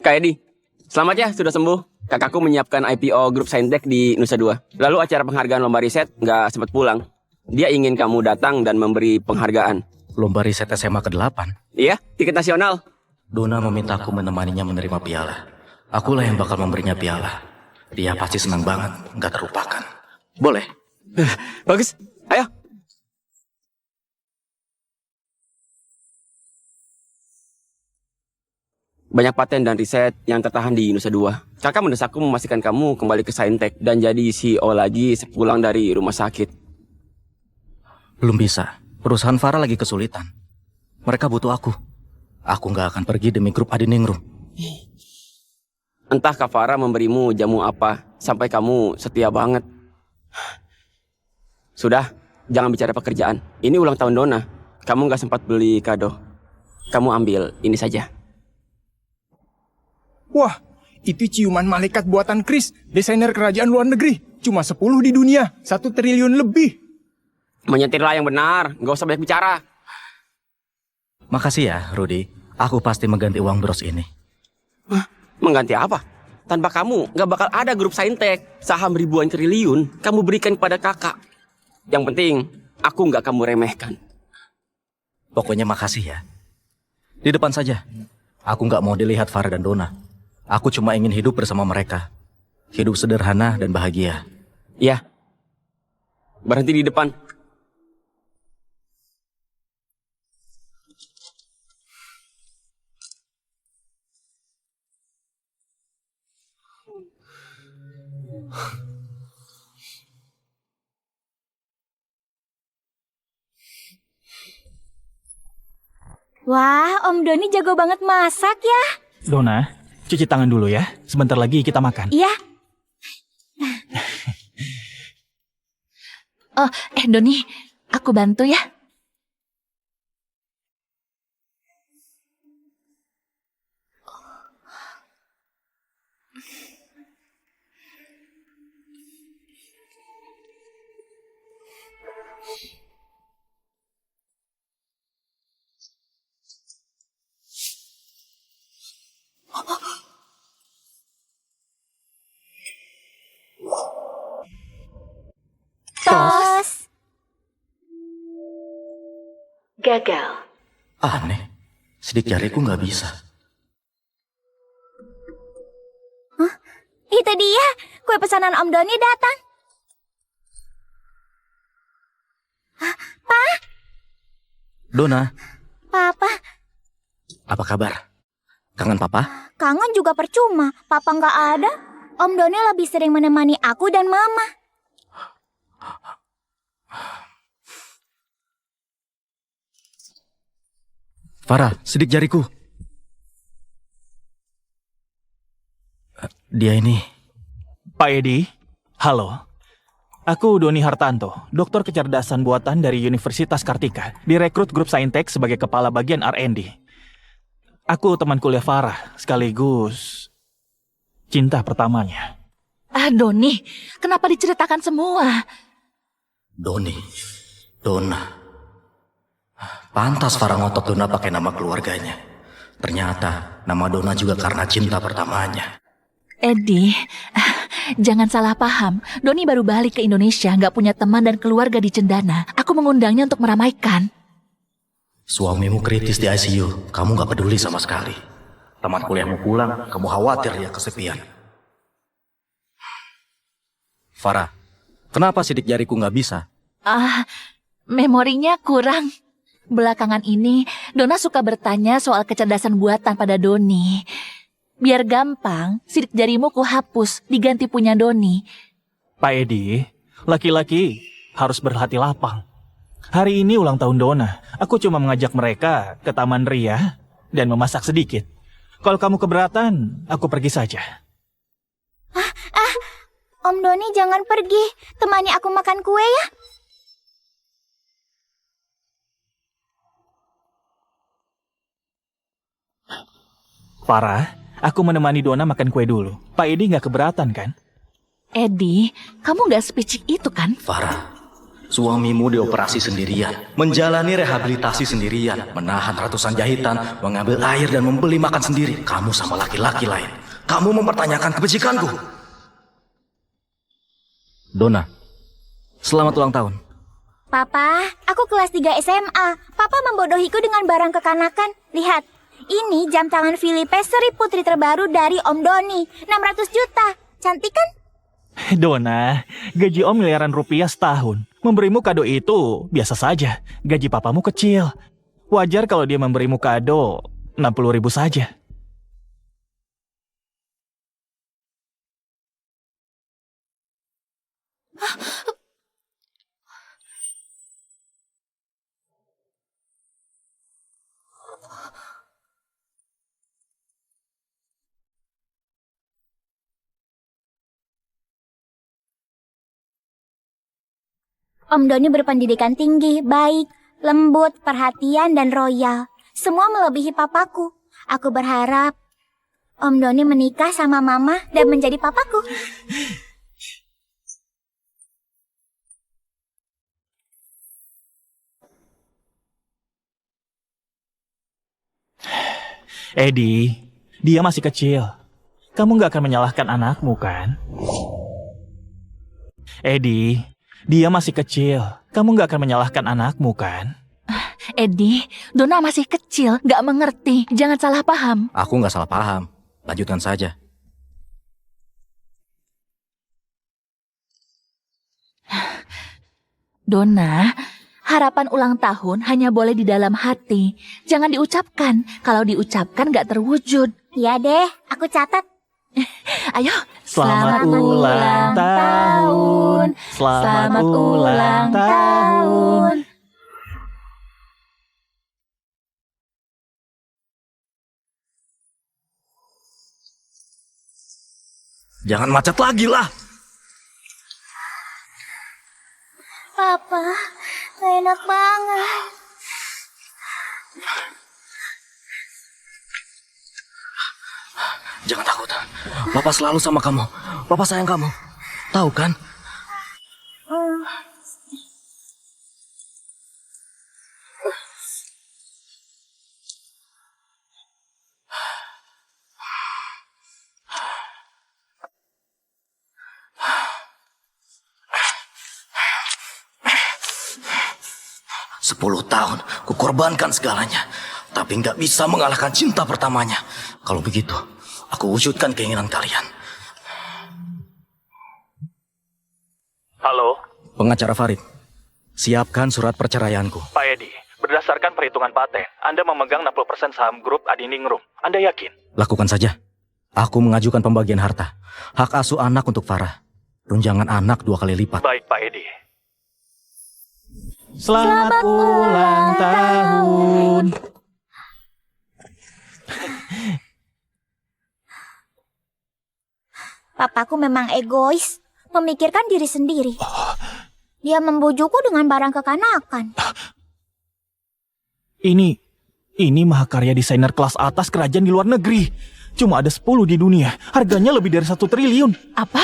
Kak Edi, selamat ya sudah sembuh. Kakakku menyiapkan IPO grup Saintek di Nusa Dua. Lalu acara penghargaan lomba riset nggak sempat pulang. Dia ingin kamu datang dan memberi penghargaan. Lomba riset SMA ke-8. Iya, tiket nasional. Dona meminta aku menemaninya menerima piala. Akulah yang bakal memberinya piala. Dia pasti senang banget, nggak terlupakan. Boleh? Bagus, ayo. Banyak paten dan riset yang tertahan di Nusa Dua. Kakak mendesakku memastikan kamu kembali ke Saintek dan jadi CEO lagi sepulang dari rumah sakit. Belum bisa. Perusahaan Farah lagi kesulitan. Mereka butuh aku. Aku nggak akan pergi demi grup Adiningrum. Entah Kak Farah memberimu jamu apa sampai kamu setia banget. Sudah, jangan bicara pekerjaan. Ini ulang tahun Dona. Kamu nggak sempat beli kado. Kamu ambil ini saja. Wah, itu ciuman malaikat buatan Chris, desainer kerajaan luar negeri. Cuma 10 di dunia, 1 triliun lebih. Menyetirlah yang benar, nggak usah banyak bicara. Makasih ya, Rudy. Aku pasti mengganti uang bros ini. Hah? Mengganti apa? Tanpa kamu, nggak bakal ada grup Saintek. Saham ribuan triliun, kamu berikan kepada kakak. Yang penting, aku nggak kamu remehkan. Pokoknya makasih ya. Di depan saja. Aku nggak mau dilihat Farah dan Dona. Aku cuma ingin hidup bersama mereka. Hidup sederhana dan bahagia. Iya. Berhenti di depan. Wah, Om Doni jago banget masak ya. Dona, cuci tangan dulu ya. Sebentar lagi kita makan. Iya. Oh, Doni, aku bantu ya. Tos. Gagal. Aneh. Sidik jariku nggak bisa. Itu dia, kue pesanan Om Doni datang. Pa, Dona, Papa, apa kabar? Kangen papa? kangen juga percuma. Papa nggak ada. Om Doni lebih sering menemani aku dan Mama. Farah, sidik jariku. Dia ini. Pak Edi, halo. Aku Doni Hartanto, dokter kecerdasan buatan dari Universitas Kartika, direkrut grup Saintek sebagai kepala bagian R&D. Aku teman kuliah Farah, sekaligus cinta pertamanya. Doni, kenapa diceritakan semua? Doni. Dona. Pantas Farah ngotot Dona pakai nama keluarganya. Ternyata nama Dona juga karena cinta pertamanya. Edi, jangan salah paham. Doni baru balik ke Indonesia, nggak punya teman dan keluarga di Cendana. Aku mengundangnya untuk meramaikan. Suamimu kritis di ICU, kamu gak peduli sama sekali. Teman kuliahmu pulang, kamu khawatir dia kesepian. Farah, kenapa sidik jariku gak bisa? Memorinya kurang. Belakangan ini, Dona suka bertanya soal kecerdasan buatan pada Doni. Biar gampang, sidik jarimu ku hapus, diganti punya Doni. Pak Edi, laki-laki harus berhati lapang. Hari ini ulang tahun Dona. Aku cuma mengajak mereka ke Taman Ria dan memasak sedikit. Kalau kamu keberatan, aku pergi saja. Om Doni jangan pergi. Temani aku makan kue ya. Farah, aku menemani Dona makan kue dulu. Pak Edi nggak keberatan kan? Edi, kamu nggak sepicik itu kan? Farah, Suamimu dioperasi sendirian, menjalani rehabilitasi sendirian, menahan ratusan jahitan, mengambil air dan membeli makan sendiri. Kamu sama laki-laki lain. Kamu mempertanyakan kebajikanku. Donna, selamat ulang tahun. Papa, aku kelas 3 SMA. Papa membodohiku dengan barang kekanakan. Lihat, ini jam tangan Filipe seri putri terbaru dari Om Doni. 600 juta. Cantik kan? Donna, gaji Om miliaran rupiah setahun. Memberimu kado itu biasa saja. Gaji papamu kecil. Wajar kalau dia memberimu kado 60.000 saja. Om Doni berpendidikan tinggi, baik, lembut, perhatian, dan royal. Semua melebihi papaku. Aku berharap Om Doni menikah sama Mama dan menjadi papaku. Eddie, dia masih kecil. Kamu nggak akan menyalahkan anakmu, kan? Eddie, dia masih kecil. Kamu nggak akan menyalahkan anakmu, kan? Eddie, Donna masih kecil, nggak mengerti. Jangan salah paham. Aku nggak salah paham. Lanjutkan saja. Donna, harapan ulang tahun hanya boleh di dalam hati. Jangan diucapkan. Kalau diucapkan nggak terwujud. Ya deh, aku catat. Ayo, Selamat ulang tahun. Selamat ulang tahun. Jangan macet lagi lah. Papa, gak enak banget. Jangan takut. Papa selalu sama kamu. Papa sayang kamu. Tahu kan? Sepuluh tahun kukorbankan segalanya, tapi nggak bisa mengalahkan cinta pertamanya. Kalau begitu, aku wujudkan keinginan kalian. Halo, Pengacara Farid, siapkan surat perceraianku. Pak Edi. Berdasarkan perhitungan paten, Anda memegang 60% saham grup Adiningrum. Anda yakin? Lakukan saja. Aku mengajukan pembagian harta. Hak asuh anak untuk Farah. Tunjangan anak 2 kali lipat. Baik, Pak Edi. Selamat ulang tahun. Papaku memang egois, memikirkan diri sendiri. Dia membujukku dengan barang kekanakan. Ini mahakarya desainer kelas atas kerajaan di luar negeri. Cuma ada 10 di dunia. Harganya lebih dari 1 triliun. Apa?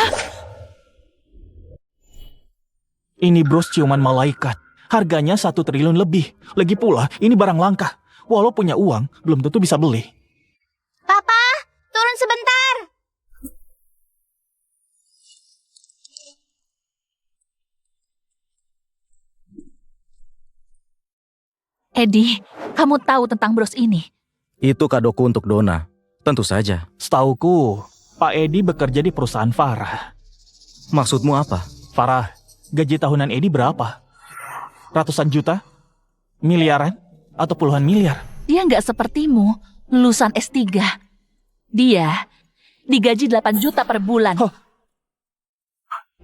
Ini bros ciuman malaikat. Harganya 1 triliun lebih. Lagi pula, ini barang langka. Walau punya uang, belum tentu bisa beli. Papa, turun sebentar. Eddie, kamu tahu tentang bros ini? Itu kadoku untuk Donna. Tentu saja. Setauku, Pak Edi bekerja di perusahaan Farah. Maksudmu apa? Farah, gaji tahunan Edi berapa? Ratusan juta? Miliaran? Atau puluhan miliar? Dia nggak sepertimu, lulusan S3. Dia digaji 8 juta per bulan. Hah?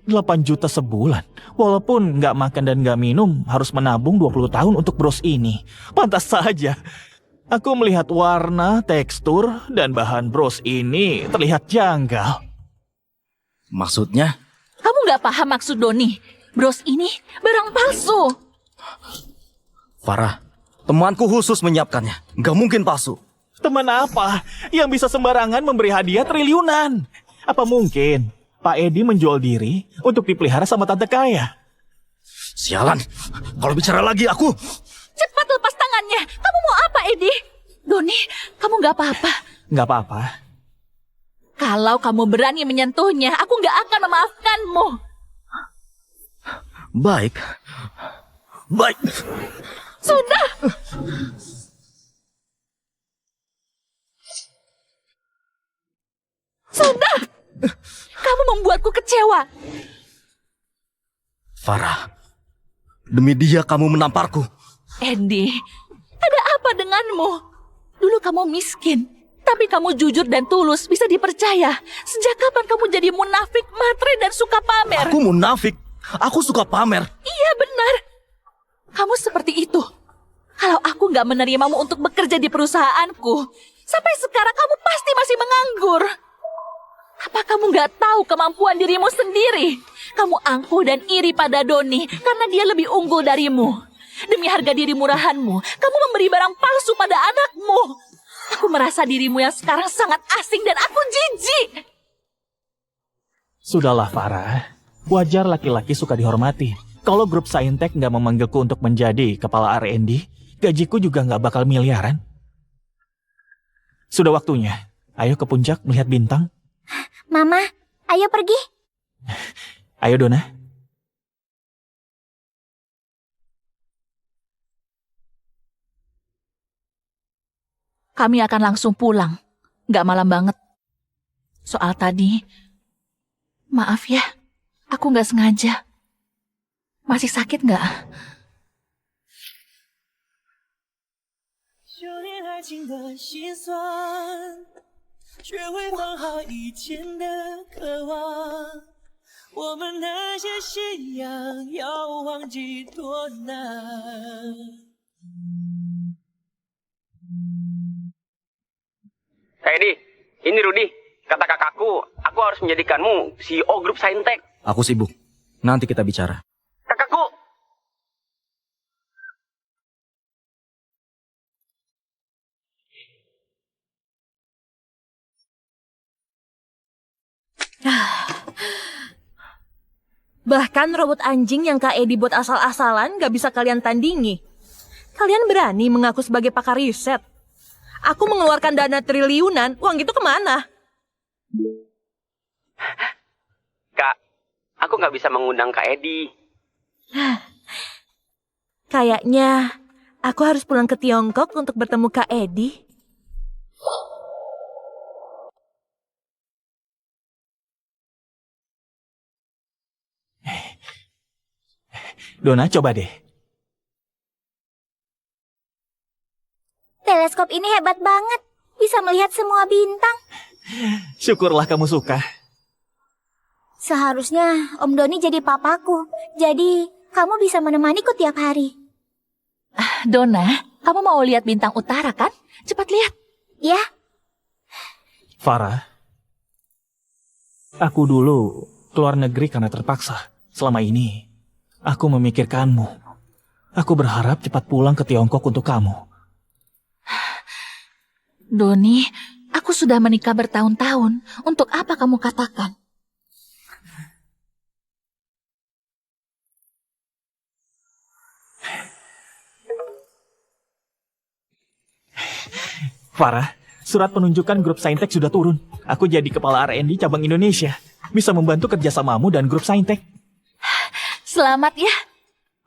8 juta sebulan. Walaupun nggak makan dan nggak minum, harus menabung 20 tahun untuk bros ini. Pantas saja. Aku melihat warna, tekstur, dan bahan bros ini terlihat janggal. Maksudnya? Kamu nggak paham maksud Doni? Bros ini barang palsu. Farah, temanku khusus menyiapkannya. Nggak mungkin palsu. Teman apa yang bisa sembarangan memberi hadiah triliunan? Apa mungkin Pak Edi menjual diri untuk dipelihara sama tante kaya? Sialan, kalau bicara lagi aku... Cepat lepas tangannya. Kamu mau apa, Edi? Doni, kamu nggak apa-apa. Nggak apa-apa. Kalau kamu berani menyentuhnya, aku nggak akan memaafkanmu. Baik. Baik. Sudah. Sudah. Kamu membuatku kecewa. Farah, demi dia kamu menamparku. Edi, ada apa denganmu? Dulu kamu miskin, tapi kamu jujur dan tulus, bisa dipercaya. Sejak kapan kamu jadi munafik, matre, dan suka pamer? Aku munafik. Aku suka pamer. Iya benar. Kamu seperti itu. Kalau aku nggak menerimamu untuk bekerja di perusahaanku, sampai sekarang kamu pasti masih menganggur. Apa kamu nggak tahu kemampuan dirimu sendiri? Kamu angkuh dan iri pada Doni karena dia lebih unggul darimu. Demi harga diri murahanmu, kamu memberi barang palsu pada anakmu. Aku merasa dirimu yang sekarang sangat asing dan aku jijik. Sudahlah Farah, wajar laki-laki suka dihormati. Kalau grup Saintek nggak memanggilku untuk menjadi kepala R&D, gajiku juga nggak bakal miliaran. Sudah waktunya, ayo ke puncak melihat bintang. Mama, ayo pergi. Ayo Dona. Kami akan langsung pulang. Nggak malam banget. Soal tadi, maaf ya, aku nggak sengaja. Masih sakit nggak? 修炼爱情的心酸，学会放好以前的渴望。我们那些信仰，要忘记多难。 Edi, ini Rudi. Kata kakakku, aku harus menjadikanmu CEO grup Saintek. Aku sibuk. Nanti kita bicara. Kakakku! Bahkan robot anjing yang Kak Edi buat asal-asalan gak bisa kalian tandingi. Kalian berani mengaku sebagai pakar riset. Aku mengeluarkan dana triliunan, uang itu kemana? Kak, aku nggak bisa mengundang Kak Edi. Kayaknya aku harus pulang ke Tiongkok untuk bertemu Kak Edi. Dona, coba deh. Teleskop ini hebat banget. Bisa melihat semua bintang. Syukurlah kamu suka. Seharusnya Om Doni jadi papaku. Jadi kamu bisa menemaniku tiap hari. Dona, kamu mau lihat bintang utara kan? Cepat lihat. Ya, Farah, aku dulu keluar negeri karena terpaksa. Selama ini, aku memikirkanmu. Aku berharap cepat pulang ke Tiongkok untuk kamu. Doni, aku sudah menikah bertahun-tahun. Untuk apa kamu katakan? Farah, surat penunjukan grup Saintek sudah turun. Aku jadi kepala R&D cabang Indonesia. Bisa membantu kerjasamamu dan grup Saintek. Selamat ya.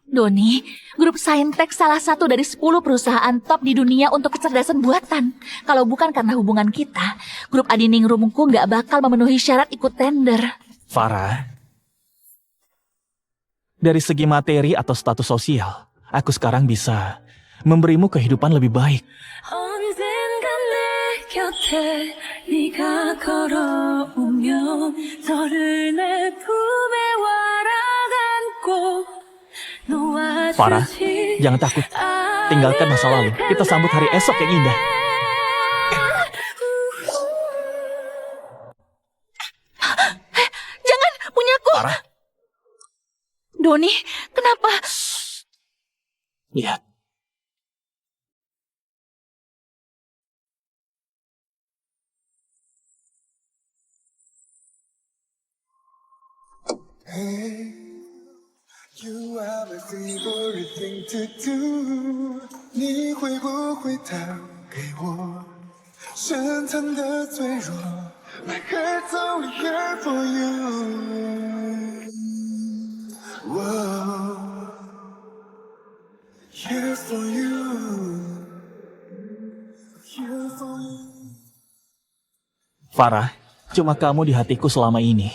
Doni, grup Saintek salah satu dari 10 perusahaan top di dunia untuk kecerdasan buatan. Kalau bukan karena hubungan kita, grup Adiningruungku nggak bakal memenuhi syarat ikut tender. Farah, dari segi materi atau status sosial, aku sekarang bisa memberimu kehidupan lebih baik. 언젠가 내 곁에 네가 걸어오면 너를 내 품에 와라안고 Farah, jangan takut. Tinggalkan masa lalu. Kita sambut hari esok yang indah. Jangan, punyaku. Farah, Doni, kenapa? lihat. You are my favorite thing to do， 你会不会打给我？深藏的脆弱 ，My heart's only here for you。Here for you。Here for you。 Farah, cuma kamu di hatiku selama ini.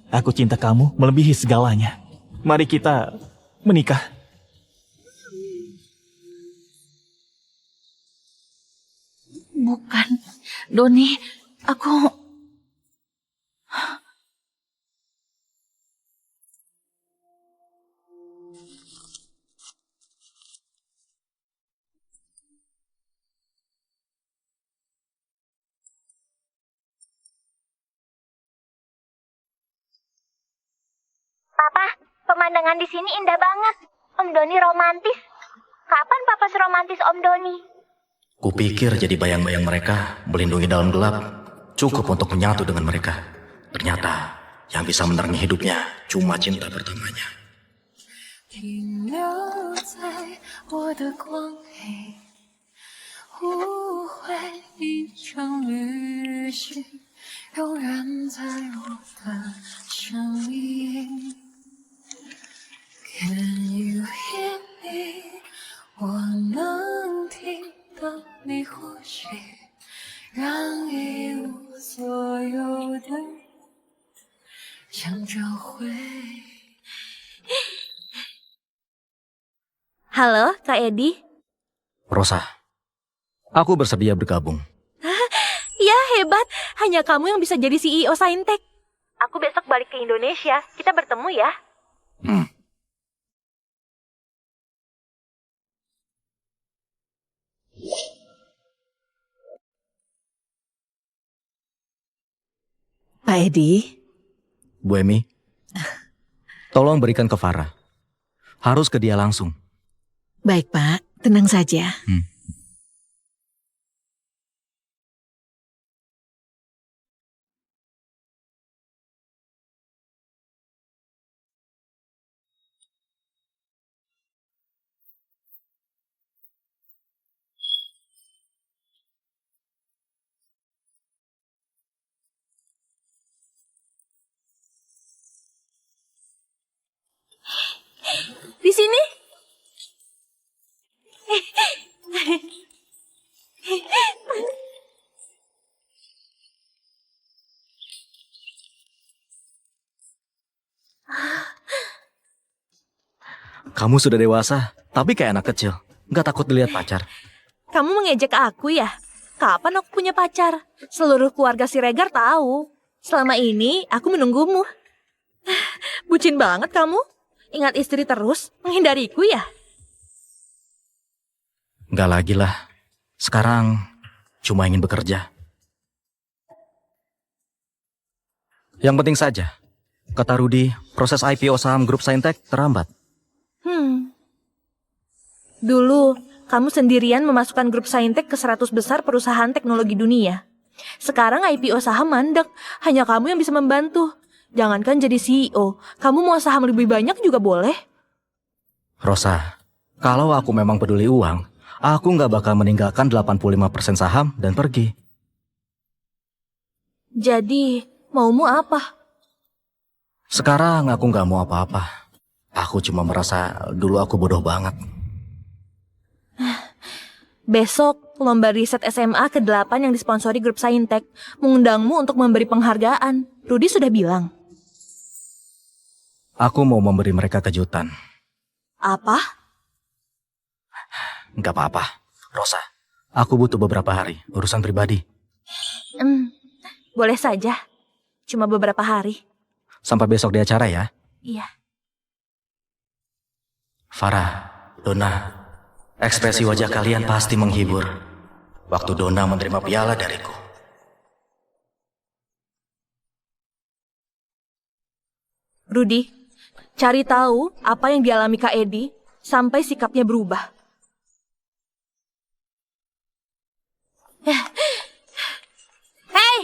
Aku cinta kamu melebihi segalanya. Mari kita menikah. Bukan, Doni, aku... Papa, pemandangan di sini indah banget. Om Doni romantis. Kapan Papa seromantis Om Doni? Kupikir jadi bayang-bayang mereka melindungi dalam gelap cukup untuk menyatu dengan mereka. Ternyata yang bisa menerangi hidupnya cuma cinta pertamanya. 停留在我的光黑，无悔一场旅行，永远在我的生命。Can you hear me？ 我能听到你呼吸，让一无所有的想找回。 Halo, Kak Edi. Rosa, aku bersedia bergabung. Ya, hebat. Hanya kamu yang bisa jadi CEO Saintek. Aku besok balik ke Indonesia. Kita bertemu ya. Pak Edi, Bu Emi, tolong berikan ke Farah. Harus ke dia langsung. baik Pak, tenang saja. Di sini. Kamu sudah dewasa, tapi kayak anak kecil. Nggak takut dilihat pacar. Kamu mengejek aku ya? Kapan aku punya pacar? Seluruh keluarga Siregar tahu. Selama ini aku menunggumu. Bucin banget kamu. Ingat istri terus, menghindariku ya? Nggak lagi lah. Sekarang cuma ingin bekerja. Yang penting saja, kata Rudy, proses IPO saham grup Saintek terhambat. Dulu, kamu sendirian memasukkan grup Saintek ke 100 besar perusahaan teknologi dunia. Sekarang IPO saham mandek, hanya kamu yang bisa membantu. Jangankan jadi CEO, kamu mau saham lebih banyak juga boleh. Rosa, kalau aku memang peduli uang, aku nggak bakal meninggalkan 85% saham dan pergi. Jadi, maumu apa? Sekarang aku nggak mau apa-apa. Aku cuma merasa dulu aku bodoh banget. Besok, lomba riset SMA ke-8 yang disponsori grup Saintek mengundangmu untuk memberi penghargaan. Rudy sudah bilang. Aku mau memberi mereka kejutan. Apa? Nggak apa-apa. Rosa, aku butuh beberapa hari, urusan pribadi. Boleh saja. Cuma beberapa hari. Sampai besok di acara ya. Iya. Farah, Donna, ekspresi wajah kalian pasti menghibur waktu Donna menerima piala dariku. Rudy, cari tahu apa yang dialami Kak Edi sampai sikapnya berubah. Hei!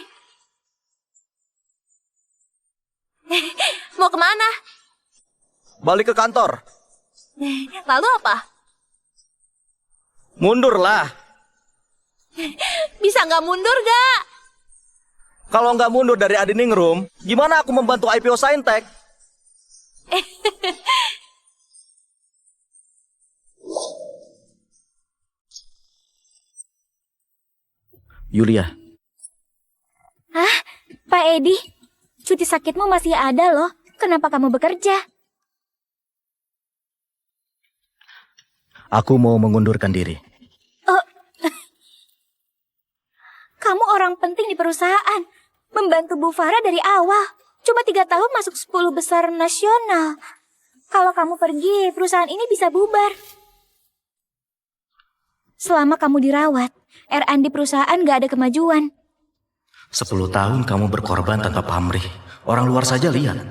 Mau kemana? Balik ke kantor. Lalu apa? Mundurlah. Bisa nggak mundur gak? Kalau nggak mundur dari Adiningrum, gimana aku membantu IPO Saintek? Yulia, Hah? Pak Edi, cuti sakitmu masih ada loh. Kenapa kamu bekerja? aku mau mengundurkan diri. Kamu orang penting di perusahaan. Membantu Bu Farah dari awal. Cuma 3 tahun masuk 10 besar nasional. Kalau kamu pergi, perusahaan ini bisa bubar. Selama kamu dirawat, R&D perusahaan gak ada kemajuan. 10 tahun kamu berkorban tanpa pamrih. Orang luar saja lihat.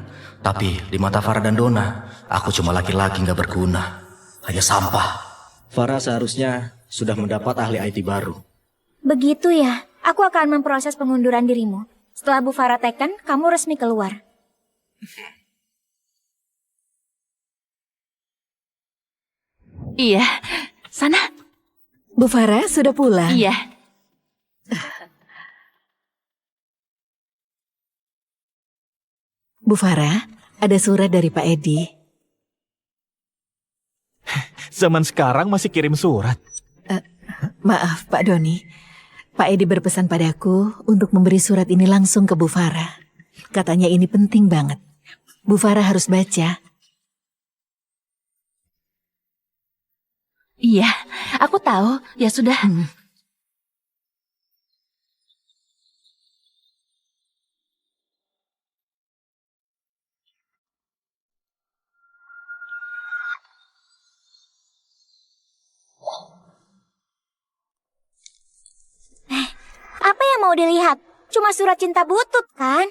Tapi di mata Farah dan Dona, aku cuma laki-laki gak berguna. Hanya sampah. Farah seharusnya sudah mendapat ahli IT baru. Begitu ya, aku akan memproses pengunduran dirimu. Setelah Bu Farah teken, kamu resmi keluar. Iya, sana. Bu Farah sudah pulang? Iya. Bu Farah, ada surat dari Pak Edi. Zaman sekarang masih kirim surat. Maaf Pak Doni, Pak Edi berpesan padaku untuk memberi surat ini langsung ke Bu Farah. Katanya ini penting banget. Bu Farah harus baca. Iya, aku tahu. Ya sudah. Apa yang mau dilihat? Cuma surat cinta butut kan?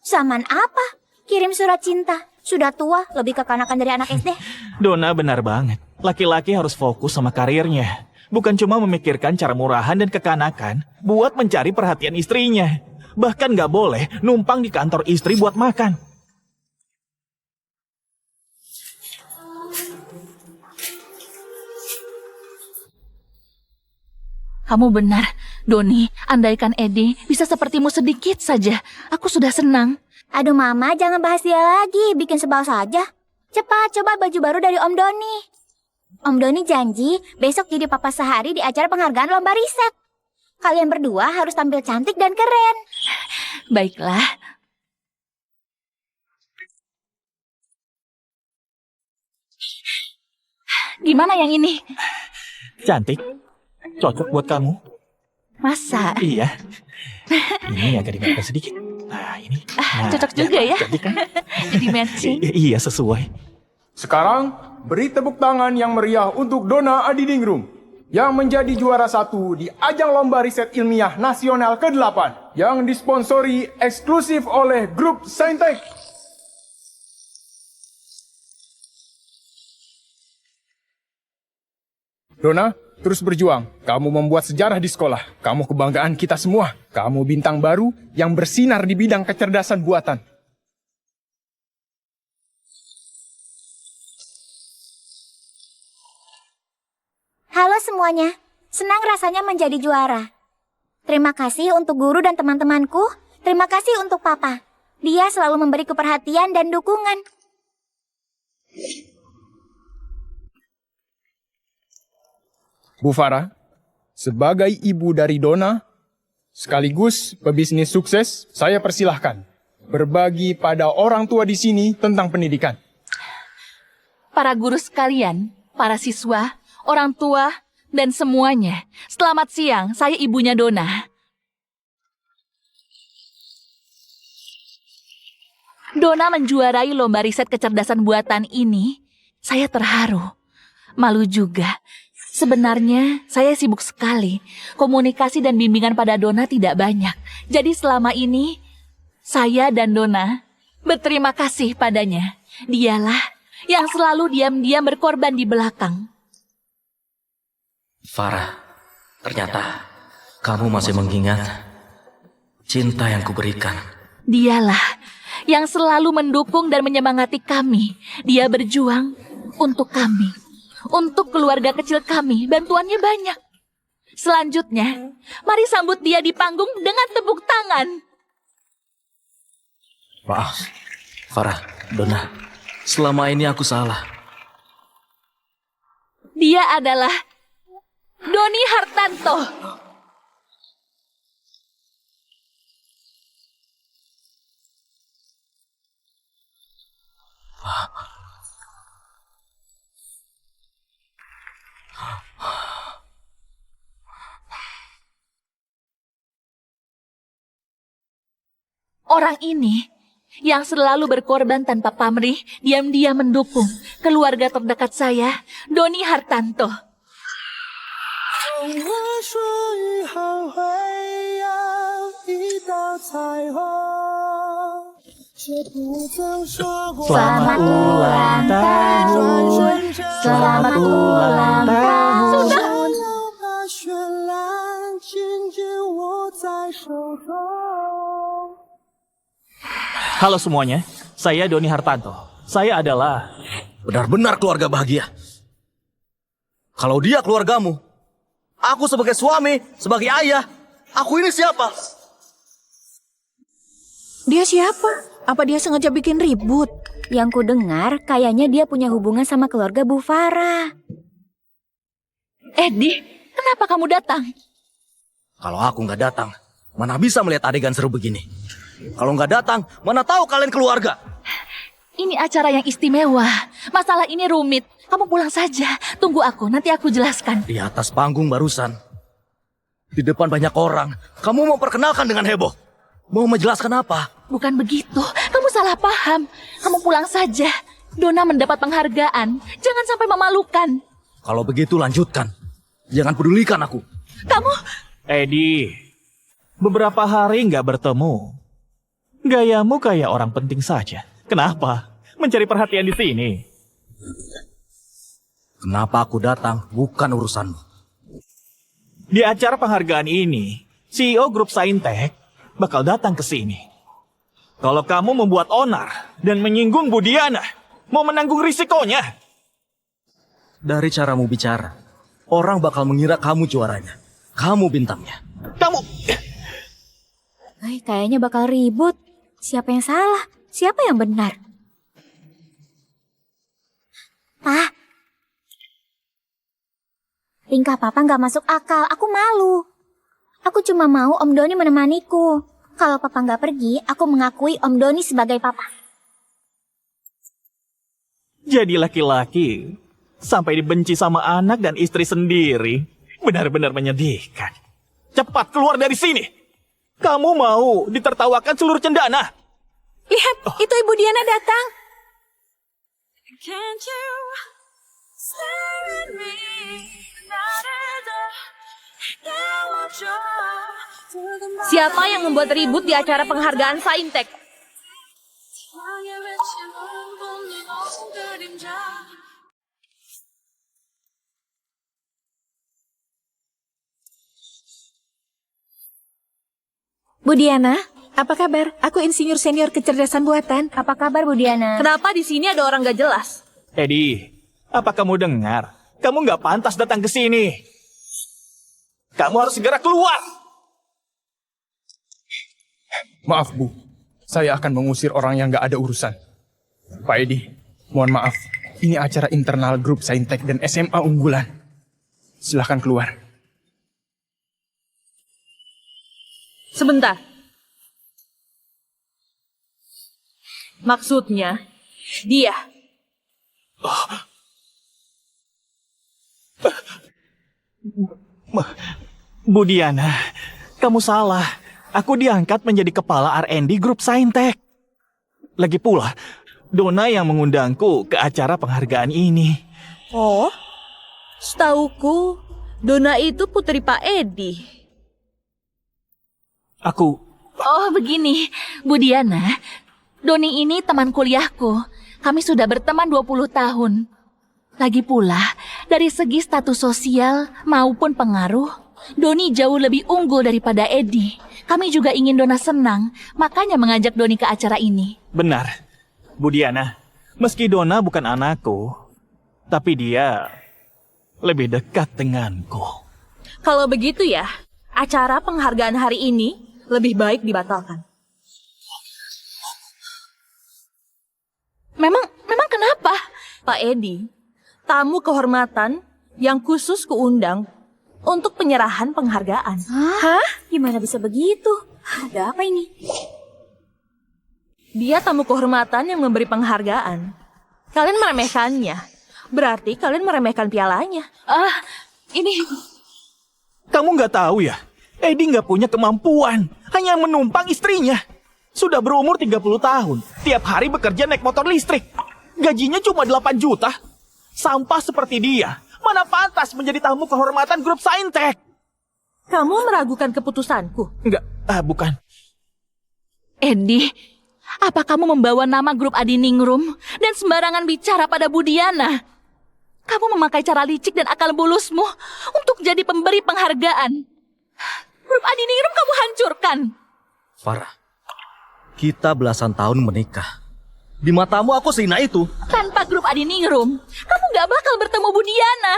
Zaman apa? Kirim surat cinta. Sudah tua, lebih kekanakan dari anak SD. Dona benar banget. Laki-laki harus fokus sama karirnya. Bukan cuma memikirkan cara murahan dan kekanakan buat mencari perhatian istrinya. Bahkan gak boleh numpang di kantor istri buat makan. Kamu benar, Doni. Andaikan Edi bisa sepertimu sedikit saja, aku sudah senang. Aduh Mama, jangan bahas dia lagi. Bikin sebal saja. Cepat, coba baju baru dari Om Doni. Om Doni janji besok jadi papa sehari di acara penghargaan lomba riset. Kalian berdua harus tampil cantik dan keren. Baiklah. Gimana yang ini? Cantik. Cocok buat kamu. Masa? Iya. Ini agak dimakan sedikit. Nah, ini. Nah, Cocok juga ya. Cantik kan? Jadi matching. Iya, sesuai. Sekarang, beri tepuk tangan yang meriah untuk Dona Adiningrum yang menjadi juara 1 di ajang lomba riset ilmiah nasional ke-8 yang disponsori eksklusif oleh grup Saintek. Dona, terus berjuang. Kamu membuat sejarah di sekolah. Kamu kebanggaan kita semua. Kamu bintang baru yang bersinar di bidang kecerdasan buatan. Halo semuanya, senang rasanya menjadi juara. Terima kasih untuk guru dan teman-temanku. Terima kasih untuk Papa. Dia selalu memberiku perhatian dan dukungan. Bu Farah, sebagai ibu dari Dona, sekaligus pebisnis sukses, saya persilahkan berbagi pada orang tua di sini tentang pendidikan. Para guru sekalian, para siswa, orang tua, dan semuanya. Selamat siang, saya ibunya Dona. Dona menjuarai lomba riset kecerdasan buatan ini. Saya terharu. Malu juga. Sebenarnya saya sibuk sekali. Komunikasi dan bimbingan pada Dona tidak banyak. Jadi selama ini, saya dan Dona berterima kasih padanya. Dialah yang selalu diam-diam berkorban di belakang. Farah, ternyata kamu masih mengingat cinta yang kuberikan. Dialah yang selalu mendukung dan menyemangati kami. Dia berjuang Untuk kami, untuk keluarga kecil kami, bantuannya banyak. Selanjutnya, mari sambut dia di panggung dengan tepuk tangan. Maaf, Farah, Donna. Selama ini aku salah. Dia adalah Doni Hartanto. Orang ini yang selalu berkorban tanpa pamrih, diam-diam mendukung keluarga terdekat saya, Doni Hartanto. Selamat ulang tahun, selamat ulang tahun. Halo semuanya, saya Doni Hartanto. Saya adalah... Benar-benar keluarga bahagia. Kalau dia keluargamu, aku sebagai suami, sebagai ayah, aku ini siapa? Dia siapa? Apa dia sengaja bikin ribut? Yang ku dengar, kayaknya dia punya hubungan sama keluarga Bu Farah. Eddie, kenapa kamu datang? Kalau aku nggak datang, mana bisa melihat adegan seru begini? Kalau nggak datang, mana tahu kalian keluarga? Ini acara yang istimewa. Masalah ini rumit. Kamu pulang saja. Tunggu aku, nanti aku jelaskan. Di atas panggung barusan, di depan banyak orang, kamu mau perkenalkan dengan heboh. Mau menjelaskan apa? Bukan begitu. Kamu salah paham. Kamu pulang saja. Donna mendapat penghargaan. Jangan sampai memalukan. Kalau begitu lanjutkan. Jangan pedulikan aku. Kamu... Eddie, beberapa hari nggak bertemu. Gayamu kayak orang penting saja. Kenapa? Mencari perhatian di sini. Kenapa aku datang bukan urusanmu. Di acara penghargaan ini, CEO grup Saintek bakal datang ke sini. Kalau kamu membuat onar dan menyinggung Budiana, mau menanggung risikonya. Dari caramu bicara, orang bakal mengira kamu juaranya. Kamu bintangnya. Kamu... Kayaknya bakal ribut. Siapa yang salah? Siapa yang benar? Pak, tingkah Papa nggak masuk akal. Aku malu. Aku cuma mau Om Doni menemaniku. Kalau Papa nggak pergi, aku mengakui Om Doni sebagai Papa. Jadi laki-laki sampai dibenci sama anak dan istri sendiri. Benar-benar menyedihkan. Cepat keluar dari sini. Kamu mau ditertawakan seluruh cendana. Lihat, itu Ibu Diana datang. Siapa yang membuat ribut di acara penghargaan Saintek? Bu Diana, apa kabar? Aku insinyur senior kecerdasan buatan. Apa kabar Bu Diana? Kenapa di sini ada orang gak jelas? Eddie, apa kamu dengar? Kamu nggak pantas datang ke sini. Kamu harus segera keluar. Maaf Bu, saya akan mengusir orang yang nggak ada urusan. Pak Edi, mohon maaf. Ini acara internal grup Saintek dan SMA unggulan. Silahkan keluar. Sebentar. Maksudnya, dia. Bu Diana, kamu salah. Aku diangkat menjadi kepala R&D grup Saintek. Lagi pula, Donna yang mengundangku ke acara penghargaan ini. Oh, setauku, Donna itu putri Pak Edi. Oh begini, Bu Diana. Doni ini teman kuliahku. Kami sudah berteman 20 tahun. Lagi pula, dari segi status sosial maupun pengaruh, Doni jauh lebih unggul daripada Edi. Kami juga ingin Donna senang, makanya mengajak Doni ke acara ini. Benar, Bu Diana. Meski Donna bukan anakku, Tapi dia lebih dekat denganku. Kalau begitu ya, acara penghargaan hari ini lebih baik dibatalkan. Memang kenapa? Pak Edi, tamu kehormatan yang khusus kuundang untuk penyerahan penghargaan. Hah? Gimana bisa begitu? Ada apa ini? Dia tamu kehormatan yang memberi penghargaan. Kalian meremehkannya. Berarti kalian meremehkan pialanya. Ini... Kamu nggak tahu ya? Edi nggak punya kemampuan. Hanya menumpang istrinya. Sudah berumur 30 tahun. Tiap hari bekerja naik motor listrik. Gajinya cuma 8 juta. Sampah seperti dia. Mana pantas menjadi tamu kehormatan grup Saintek? Kamu meragukan keputusanku? Enggak, bukan. Edi, apa kamu membawa nama grup Adiningrum dan sembarangan bicara pada Budiana? Kamu memakai cara licik dan akal bulusmu untuk jadi pemberi penghargaan. Grup Adiningrum kamu hancurkan. Farah, kita belasan tahun menikah. Di matamu aku sehina itu. Tanpa grup Adiningrum, kamu gak bakal bertemu Budiana.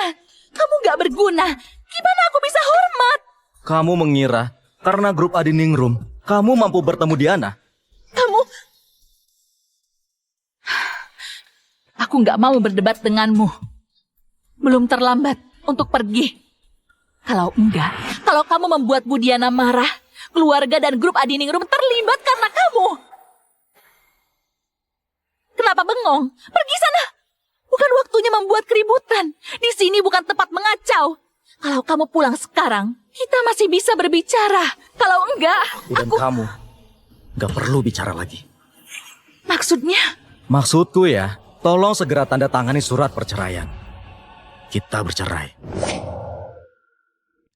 Kamu gak berguna. Gimana aku bisa hormat? Kamu mengira karena grup Adiningrum, kamu mampu bertemu Diana? Aku gak mau berdebat denganmu. Belum terlambat untuk pergi. Kalau enggak, kalau kamu membuat Budiana marah, keluarga dan grup Adiningrum terlibat karena kamu. Kenapa bengong? Pergi sana. Bukan waktunya membuat keributan. Di sini bukan tempat mengacau. Kalau kamu pulang sekarang, kita masih bisa berbicara. Kalau enggak, Dan kamu gak perlu bicara lagi. Maksudnya? Maksudku ya, tolong segera tanda tangani surat perceraian. Kita bercerai.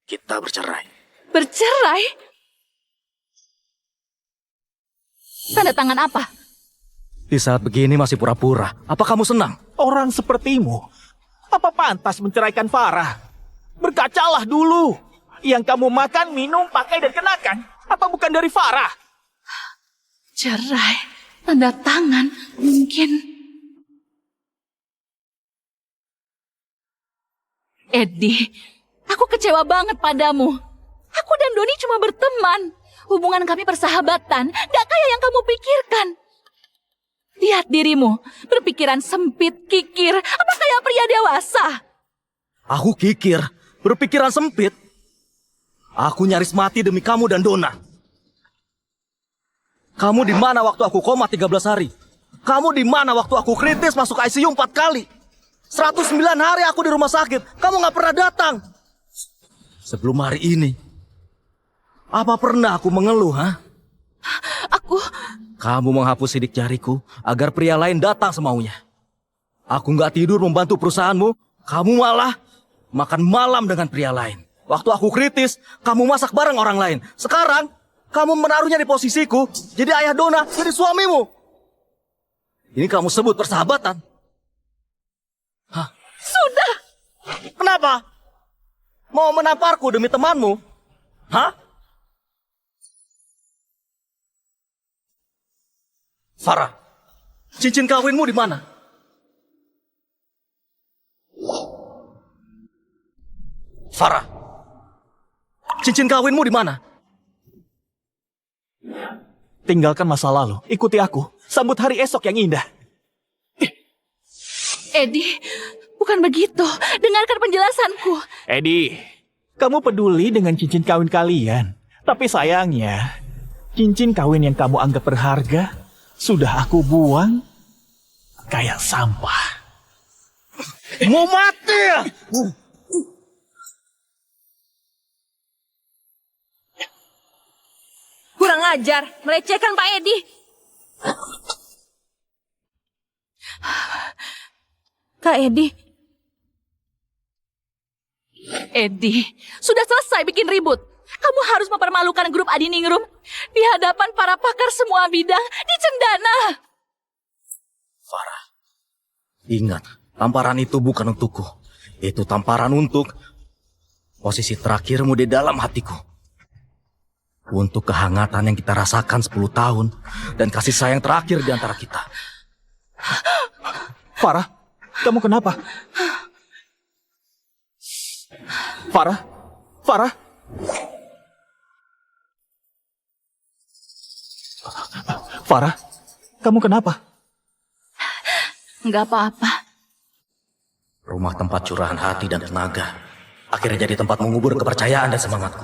Kita bercerai. Bercerai? Tanda tangan apa? Di saat begini masih pura-pura. Apa kamu senang? Orang sepertimu, apa pantas menceraikan Farah? Berkacalah dulu. Yang kamu makan, minum, pakai, dan kenakan, apa bukan dari Farah? Cerai, tanda tangan, mungkin. Edi, aku kecewa banget padamu. Aku dan Doni cuma berteman. Hubungan kami persahabatan, gak kayak yang kamu pikirkan. Lihat dirimu, berpikiran sempit, kikir, apa kayak pria dewasa? Aku kikir, berpikiran sempit. Aku nyaris mati demi kamu dan Dona. Kamu di mana waktu aku koma 13 hari? Kamu di mana waktu aku kritis masuk ICU 4 kali? 109 hari aku di rumah sakit, kamu gak pernah datang. Sebelum hari ini, apa pernah aku mengeluh, ha? Kamu menghapus sidik jariku agar pria lain datang semaunya. Aku gak tidur membantu perusahaanmu, kamu malah makan malam dengan pria lain. Waktu aku kritis, kamu masak bareng orang lain. Sekarang, kamu menaruhnya di posisiku, jadi ayah Dona, jadi suamimu. Ini kamu sebut persahabatan? Hah? Sudah! Kenapa? Mau menamparku demi temanmu? Hah? Farah, cincin kawinmu di mana? Farah, cincin kawinmu di mana? Tinggalkan masa lalu, ikuti aku. Sambut hari esok yang indah. Edi, bukan begitu. Dengarkan penjelasanku. Edi, kamu peduli dengan cincin kawin kalian. Tapi sayangnya, cincin kawin yang kamu anggap berharga sudah aku buang kayak sampah. Mau mati ya? Kurang ajar, melecehkan Pak Edi. Kak Edi. Edi, sudah selesai bikin ribut. Kamu harus mempermalukan grup Adiningrum di hadapan para pakar semua bidang di Cendana. Farah, ingat, tamparan itu bukan untukku. Itu tamparan untuk posisi terakhirmu di dalam hatiku. Untuk kehangatan yang kita rasakan 10 tahun dan kasih sayang terakhir di antara kita. Farah, kamu kenapa? Farah? Farah? Farah, kamu kenapa? Nggak apa-apa. Rumah tempat curahan hati dan tenaga akhirnya jadi tempat mengubur kepercayaan dan semangatku.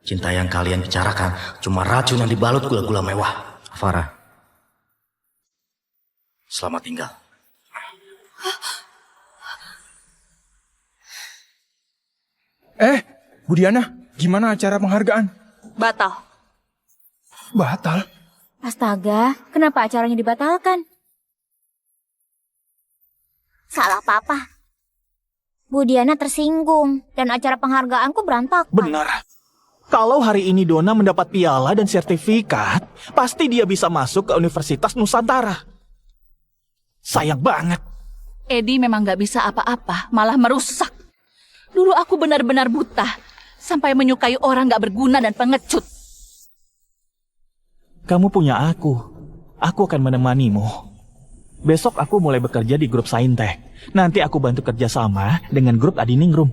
Cinta yang kalian bicarakan cuma racun yang dibalut gula-gula mewah. Farah, selamat tinggal. Bu Diana, gimana acara penghargaan? Batal. Batal? Astaga, kenapa acaranya dibatalkan? Salah papa. Bu Diana tersinggung dan acara penghargaanku berantakan. Benar. Kalau hari ini Dona mendapat piala dan sertifikat, pasti dia bisa masuk ke Universitas Nusantara. Sayang banget. Edi memang nggak bisa apa-apa, malah merusak. Dulu aku benar-benar buta, sampai menyukai orang nggak berguna dan pengecut. Kamu punya aku. Aku akan menemanimu. Besok aku mulai bekerja di grup Saintek. Nanti aku bantu kerjasama dengan grup Adiningrum.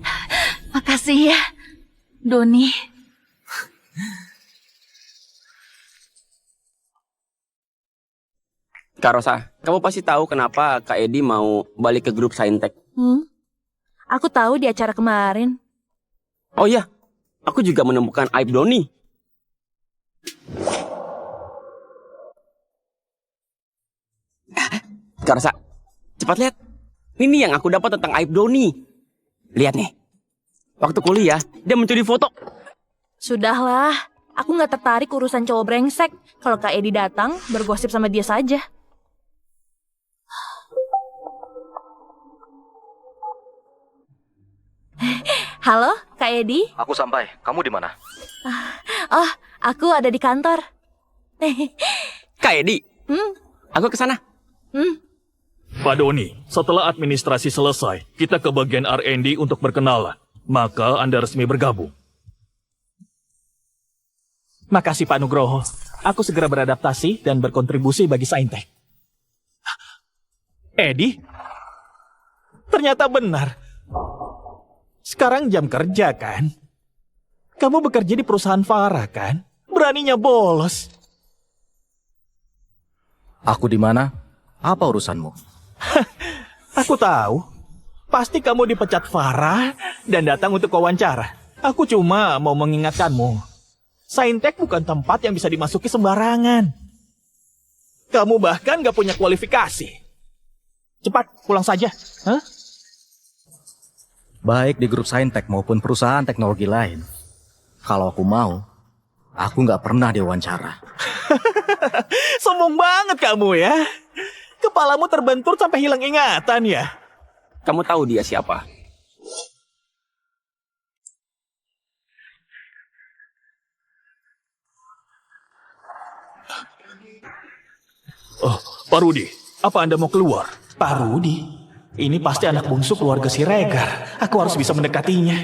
Makasih ya, Doni. Kak Rosa, kamu pasti tahu kenapa Kak Edi mau balik ke grup Saintek. Aku tahu di acara kemarin. Oh iya, aku juga menemukan aib Doni. Kak Rosa, cepat lihat. Ini yang aku dapat tentang aib Doni. Lihat nih. Waktu kuliah, dia mencuri foto. Sudahlah, aku nggak tertarik urusan cowok brengsek. Kalau Kak Edi datang, bergosip sama dia saja. Halo, Kak Edi? Aku sampai. Kamu di mana? Oh, aku ada di kantor. Kak Edi, aku ke sana. Pak Doni, setelah administrasi selesai, kita ke bagian R&D untuk berkenalan. Maka Anda resmi bergabung. Makasih Pak Nugroho. Aku segera beradaptasi dan berkontribusi bagi Saintek. Edi? Ternyata benar. Sekarang jam kerja kan? Kamu bekerja di perusahaan Farah kan? Beraninya bolos. Aku di mana? Apa urusanmu? Aku tahu. Pasti kamu dipecat Farah dan datang untuk wawancara. Aku cuma mau mengingatkanmu. Saintek bukan tempat yang bisa dimasuki sembarangan. Kamu bahkan gak punya kualifikasi. Cepat, pulang saja. Hah? Baik di grup Saintek maupun perusahaan teknologi lain. Kalau aku mau, aku nggak pernah diwawancara. Sombong banget kamu ya. Kepalamu terbentur sampai hilang ingatan ya. Kamu tahu dia siapa? Oh, Pak Rudi, apa Anda mau keluar? Pak Rudi? Ini pasti anak bungsu keluarga Siregar. Aku harus bisa mendekatinya.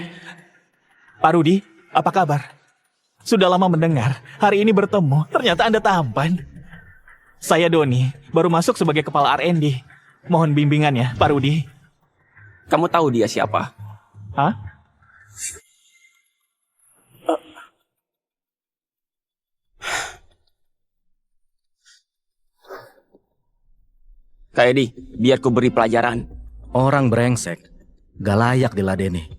Pak Rudi, apa kabar? Sudah lama mendengar. Hari ini bertemu, ternyata Anda tampan. Saya Doni, baru masuk sebagai kepala R&D. Mohon bimbingannya, Pak Rudi. Kamu tahu dia siapa? Hah? Kak Edi, biar ku beri pelajaran. Orang brengsek, gak layak diladeni.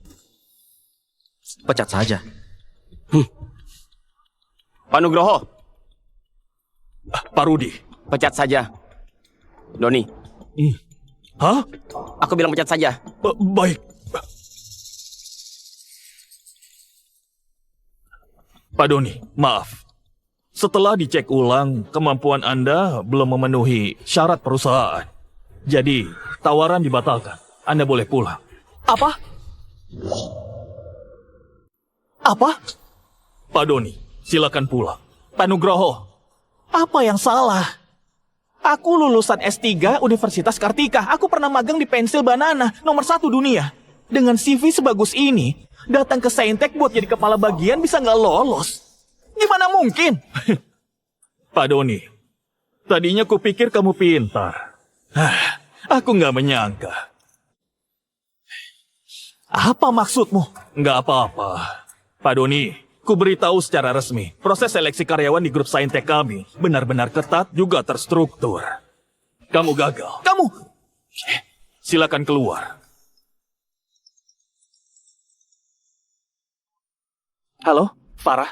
Pecat saja. Pak Nugroho, Pak Rudi. pecat saja. Doni, Hah? aku bilang pecat saja. Baik. Pak Doni, maaf. Setelah dicek ulang, kemampuan Anda belum memenuhi syarat perusahaan. Jadi, tawaran dibatalkan. Anda boleh pulang. Apa? Apa? Pak Doni, silakan pulang. Pak Nugroho, apa yang salah? Aku lulusan S3 Universitas Kartika. Aku pernah magang di Pensil Banana, nomor 1 dunia. Dengan CV sebagus ini, datang ke Saintek buat jadi kepala bagian bisa nggak lolos. Gimana mungkin? Pak Doni, tadinya kupikir kamu pintar. Aku nggak menyangka. Apa maksudmu? Nggak apa-apa. Pak Doni, ku beritahu secara resmi, proses seleksi karyawan di grup Saintek kami benar-benar ketat juga terstruktur. Kamu gagal. Kamu! Silakan keluar. Halo, Farah?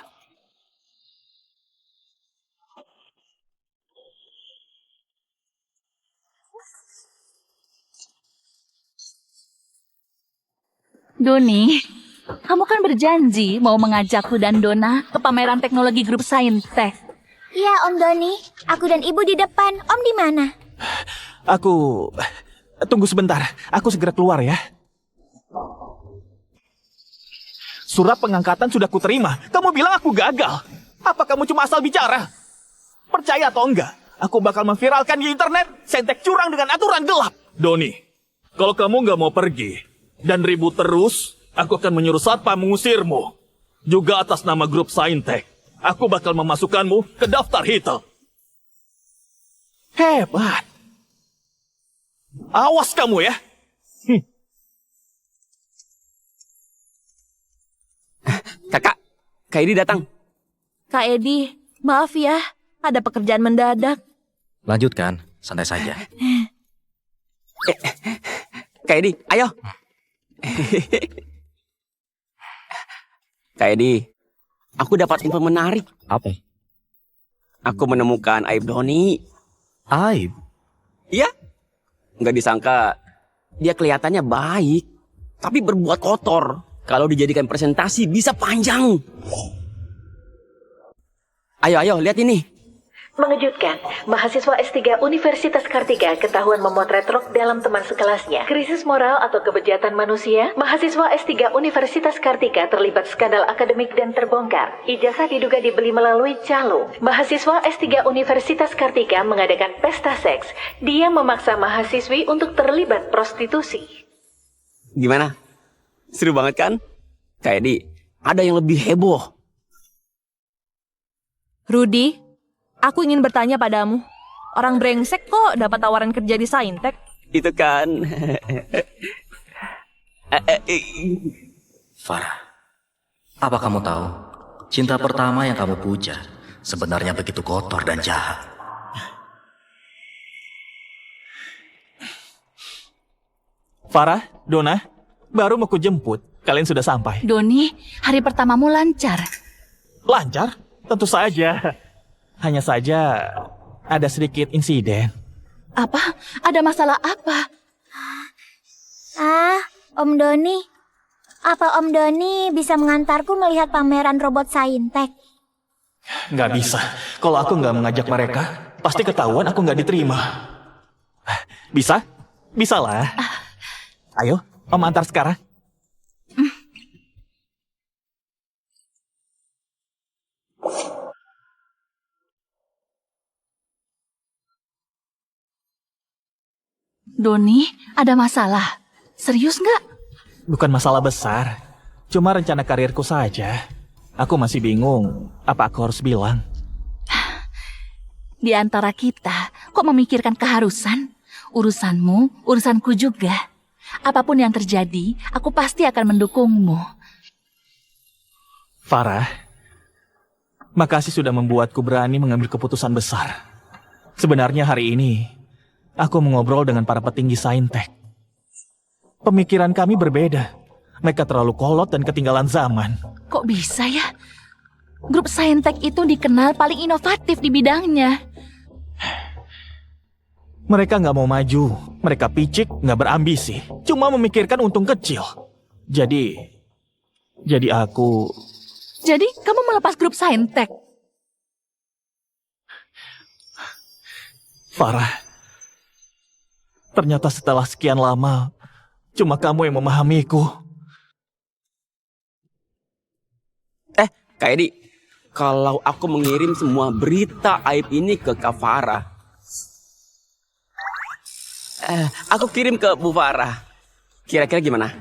Doni, kamu kan berjanji mau mengajakku dan Dona ke pameran teknologi grup Saintek. Iya, Om Doni. Aku dan Ibu di depan. Om di mana? Aku... Tunggu sebentar, aku segera keluar ya. Surat pengangkatan sudah kuterima. Kamu bilang aku gagal. Apa kamu cuma asal bicara? Percaya atau enggak, aku bakal memviralkan di internet Saintek curang dengan aturan gelap. Doni, kalau kamu nggak mau pergi dan ribut terus, aku akan menyuruh satpam mengusirmu. Juga atas nama grup Saintek, aku bakal memasukkanmu ke daftar hitam. Hebat. Awas kamu ya. Kakak, Kak Edi datang. Kak Edi, maaf ya, ada pekerjaan mendadak. Lanjutkan, santai saja. Kak Edi, ayo. Kak Edi, aku dapat info menarik. Apa? Aku menemukan aib Doni. Aib? Iya. Nggak disangka, dia kelihatannya baik, tapi berbuat kotor. Kalau dijadikan presentasi bisa panjang. Ayo, lihat ini. Mengejutkan, mahasiswa S3 Universitas Kartika ketahuan memotret Rock dalam teman sekelasnya. Krisis moral atau kebejatan manusia? Mahasiswa S3 Universitas Kartika terlibat skandal akademik dan terbongkar. Ijazah diduga dibeli melalui calo. Mahasiswa S3 Universitas Kartika mengadakan pesta seks. Dia memaksa mahasiswi untuk terlibat prostitusi. Gimana? Seru banget kan? Kak Edi, ada yang lebih heboh. Rudy, aku ingin bertanya padamu. Orang brengsek kok dapat tawaran kerja di Saintek? Itu kan. Farah, apa kamu tahu? Cinta pertama yang kamu puja sebenarnya begitu kotor dan jahat. Farah, Dona, baru mau kujemput. Kalian sudah sampai. Doni, hari pertamamu lancar. Lancar? Tentu saja. Hanya saja ada sedikit insiden. Apa? Ada masalah apa? Om Doni. Apa Om Doni bisa mengantarku melihat pameran robot Saintek? Nggak bisa. Kalau aku nggak mengajak mereka, pasti ketahuan aku nggak diterima. Bisa? Bisa lah. Ayo, Om antar sekarang. Doni, ada masalah. Serius nggak? Bukan masalah besar. Cuma rencana karirku saja. Aku masih bingung apa aku harus bilang. Di antara kita, kok memikirkan keharusan? Urusanmu, urusanku juga. Apapun yang terjadi, aku pasti akan mendukungmu. Farah, makasih sudah membuatku berani mengambil keputusan besar. Sebenarnya hari ini, aku mengobrol dengan para petinggi Saintek. Pemikiran kami berbeda. Mereka terlalu kolot dan ketinggalan zaman. Kok bisa ya? Grup Saintek itu dikenal paling inovatif di bidangnya. Mereka nggak mau maju. Mereka picik, nggak berambisi. Cuma memikirkan untung kecil. Jadi aku... Jadi kamu melepas grup Saintek? Farah, ternyata setelah sekian lama, cuma kamu yang memahamiku. Kak Edi, kalau aku mengirim semua berita aib ini ke Kak Farah, aku kirim ke Bu Farah. Kira-kira gimana?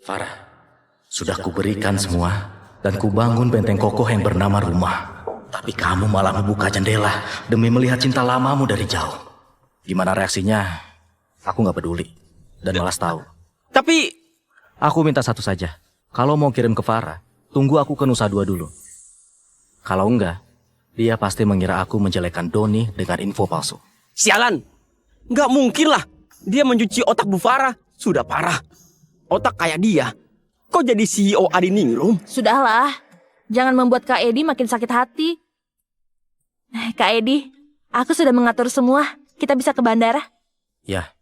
Farah, sudah kuberikan semua dan kubangun benteng kokoh yang bernama rumah. Tapi kamu malah membuka jendela demi melihat cinta lamamu dari jauh. Gimana reaksinya? Aku nggak peduli. dan malas tahu. Tapi Aku minta satu saja. Kalau mau kirim ke Farah, tunggu aku ke Nusa Dua dulu. Kalau enggak, dia pasti mengira aku menjelekkan Doni dengan info palsu. sialan, nggak mungkin lah. Dia mencuci otak Bu Farah. Sudah parah. Otak kayak dia. Kok jadi CEO Adiningrum? Sudahlah, jangan membuat Kak Edi makin sakit hati. Kak Edi, aku sudah mengatur semua. Kita bisa ke bandara. Ya,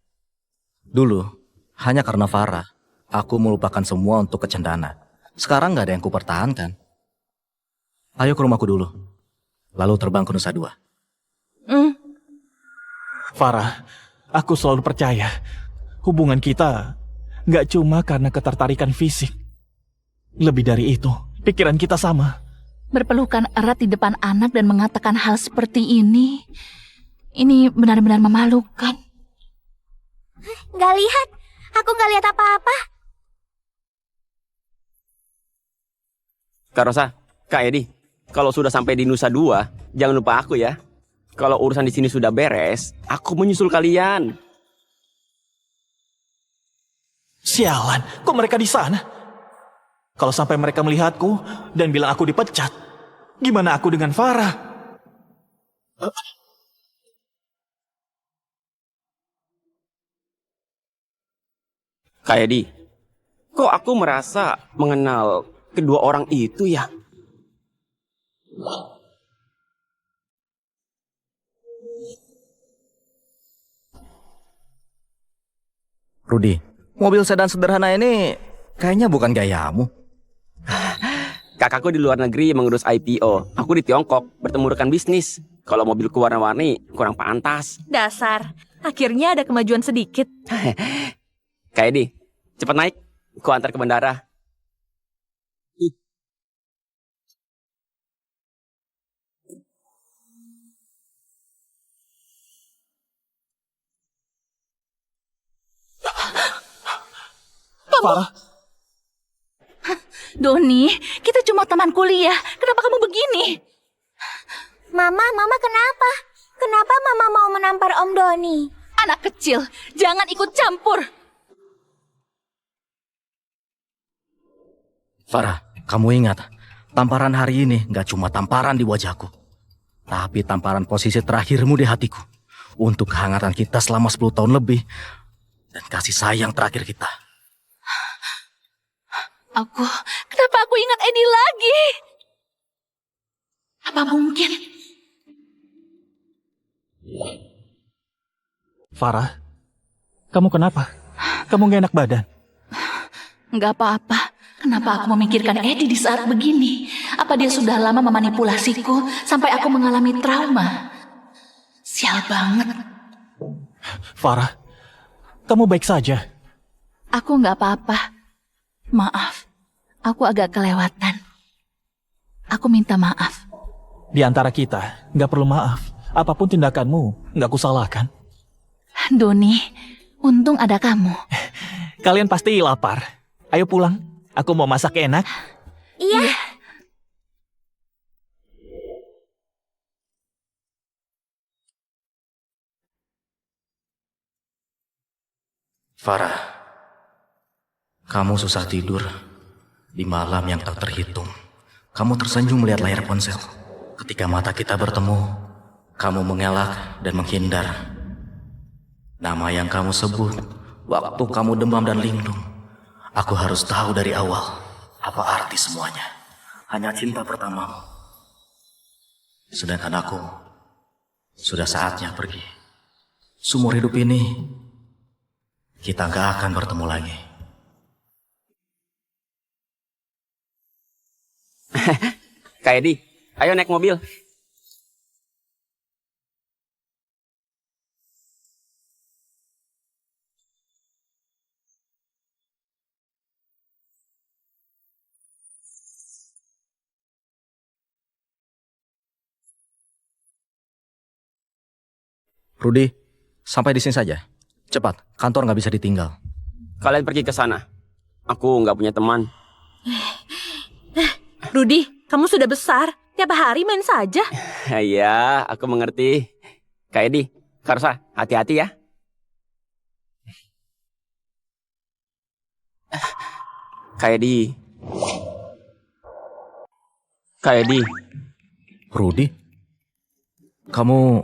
dulu hanya karena Farah, aku melupakan semua untuk ke Cendana. Sekarang nggak ada yang kupertahankan. Ayo ke rumahku dulu, lalu terbang ke Nusa Dua. Farah, aku selalu percaya hubungan kita nggak cuma karena ketertarikan fisik. Lebih dari itu, pikiran kita sama. Berpelukan erat di depan anak dan mengatakan hal seperti ini benar-benar memalukan. Gak lihat. Aku gak lihat apa-apa. Kak Rosa, Kak Edi, kalau sudah sampai di Nusa Dua, jangan lupa aku ya. Kalau urusan di sini sudah beres, aku menyusul kalian. Sialan, kok mereka di sana? Kalau sampai mereka melihatku dan bilang aku dipecat, gimana aku dengan Farah? Kak Edi, kok aku merasa mengenal kedua orang itu ya? Rudi, mobil sedan sederhana ini kayaknya bukan gayamu. Kakakku di luar negeri mengurus IPO. Aku di Tiongkok bertemu rekan bisnis. Kalau mobilku warna-warni kurang pantas. Dasar, akhirnya ada kemajuan sedikit. Kak Edi, cepat naik. Ku antar ke bandara. Farah, Doni, kita cuma teman kuliah. Kenapa kamu begini? Mama kenapa? Kenapa Mama mau menampar Om Doni? Anak kecil, jangan ikut campur. Farah, kamu ingat, tamparan hari ini gak cuma tamparan di wajahku, tapi tamparan posisi terakhirmu di hatiku. Untuk kehangatan kita selama 10 tahun lebih, dan kasih sayang terakhir kita. Kenapa aku ingat Edi lagi? Apa mungkin? Farah, kamu kenapa? Kamu gak enak badan? Nggak apa-apa. Kenapa aku memikirkan Edi di saat begini? Apa dia sudah lama memanipulasiku sampai aku mengalami trauma? Sial banget. Farah, kamu baik saja. Aku nggak apa-apa. Maaf, aku agak kelewatan. Aku minta maaf. Di antara kita, nggak perlu maaf. Apapun tindakanmu, nggak kusalahkan. Doni, untung ada kamu. Kalian pasti lapar. Ayo pulang. Aku mau masak enak. Iya. Farah, kamu susah tidur di malam yang tak terhitung. Kamu tersenyum melihat layar ponsel. Ketika mata kita bertemu, kamu mengelak dan menghindar. Nama yang kamu sebut waktu kamu demam dan linglung. Aku harus tahu dari awal apa arti semuanya. Hanya cinta pertamamu. Sedangkan aku sudah saatnya pergi. Seumur hidup ini kita gak akan bertemu lagi. Kak Edi, ayo naik mobil. Rudi, sampai di sini saja. Cepat, kantor nggak bisa ditinggal. Kalian pergi ke sana. Aku nggak punya teman. Rudi, kamu sudah besar. Tiap hari main saja. Ya, aku mengerti. Kak Edi, Kak Rosa, hati-hati ya. Kak Edi. Rudy? Kamu...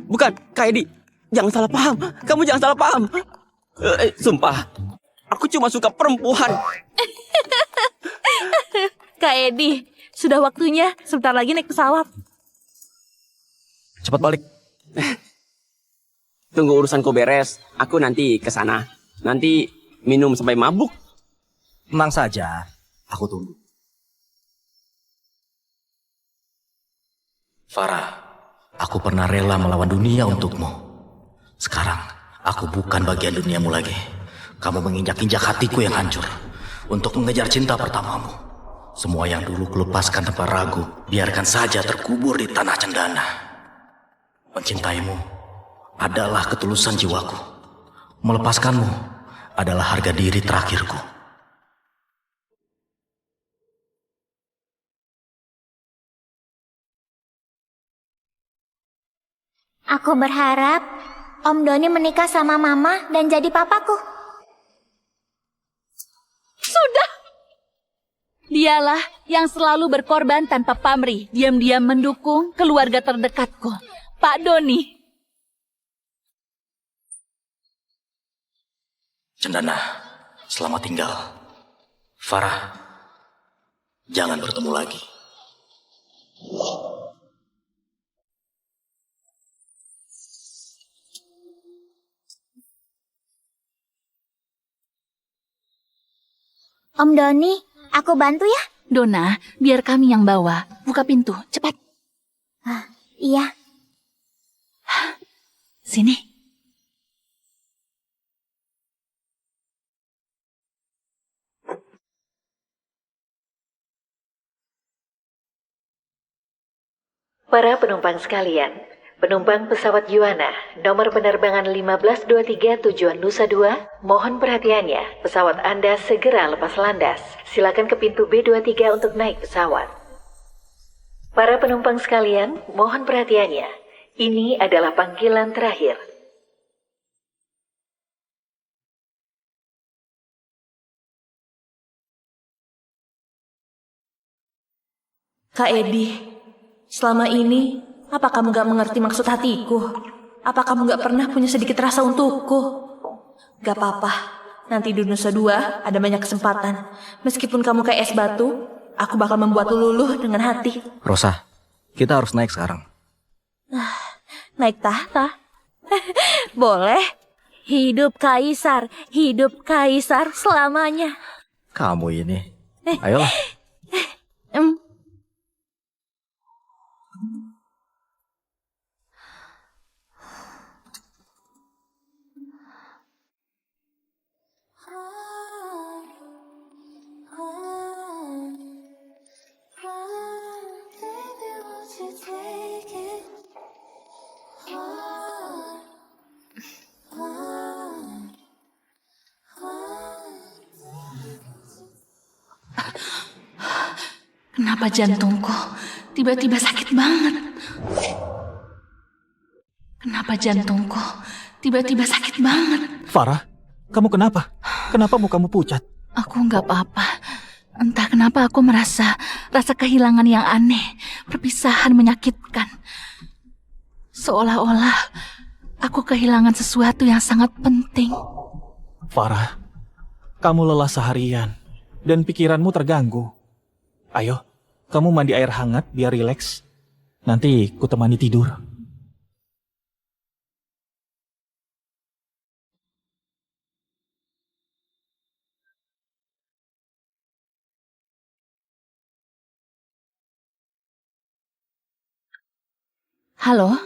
Bukan, Kak Edi. Jangan salah paham. Kamu jangan salah paham. Sumpah. Aku cuma suka perempuan. Kak Edi, sudah waktunya. Sebentar lagi naik pesawat. Cepat balik. Tunggu urusanku beres. Aku nanti ke sana. Nanti minum sampai mabuk. Tenang saja. Aku tunggu. Farah, aku pernah rela melawan dunia untukmu. Sekarang, aku bukan bagian duniamu lagi. Kamu menginjak-injak hatiku yang hancur untuk mengejar cinta pertamamu. Semua yang dulu kulepaskan tanpa ragu, biarkan saja terkubur di tanah cendana. Mencintaimu adalah ketulusan jiwaku. Melepaskanmu adalah harga diri terakhirku. Aku berharap Om Doni menikah sama Mama dan jadi papaku. Sudah! Dialah yang selalu berkorban tanpa pamrih, diam-diam mendukung keluarga terdekatku, Pak Doni. Cendana, selamat tinggal. Farah, jangan bertemu lagi. Om Doni, aku bantu ya? Dona, biar kami yang bawa. Buka pintu, cepat. Iya. Sini. Para penumpang sekalian, penumpang pesawat Yuana, nomor penerbangan 1523 tujuan Nusa Dua, mohon perhatiannya, pesawat Anda segera lepas landas. Silakan ke pintu B23 untuk naik pesawat. Para penumpang sekalian, mohon perhatiannya, ini adalah panggilan terakhir. Kak Edi, selama ini, apa kamu gak mengerti maksud hatiku? Apa kamu gak pernah punya sedikit rasa untukku? Gak apa-apa, nanti di Nusa Dua ada banyak kesempatan. Meskipun kamu kayak es batu, aku bakal membuat luluh dengan hati. Rosa, kita harus naik sekarang. Naik tahta? Boleh. Hidup kaisar selamanya. Kamu ini. Ayolah. Kenapa jantungku tiba-tiba sakit banget? Kenapa jantungku tiba-tiba sakit banget? Farah, kamu kenapa? Kenapa mukamu pucat? Aku nggak apa-apa. Entah kenapa aku merasa rasa kehilangan yang aneh, perpisahan menyakitkan. Seolah-olah aku kehilangan sesuatu yang sangat penting. Farah, kamu lelah seharian dan pikiranmu terganggu. Ayo, kamu mandi air hangat biar rileks. Nanti ku temani tidur. Halo?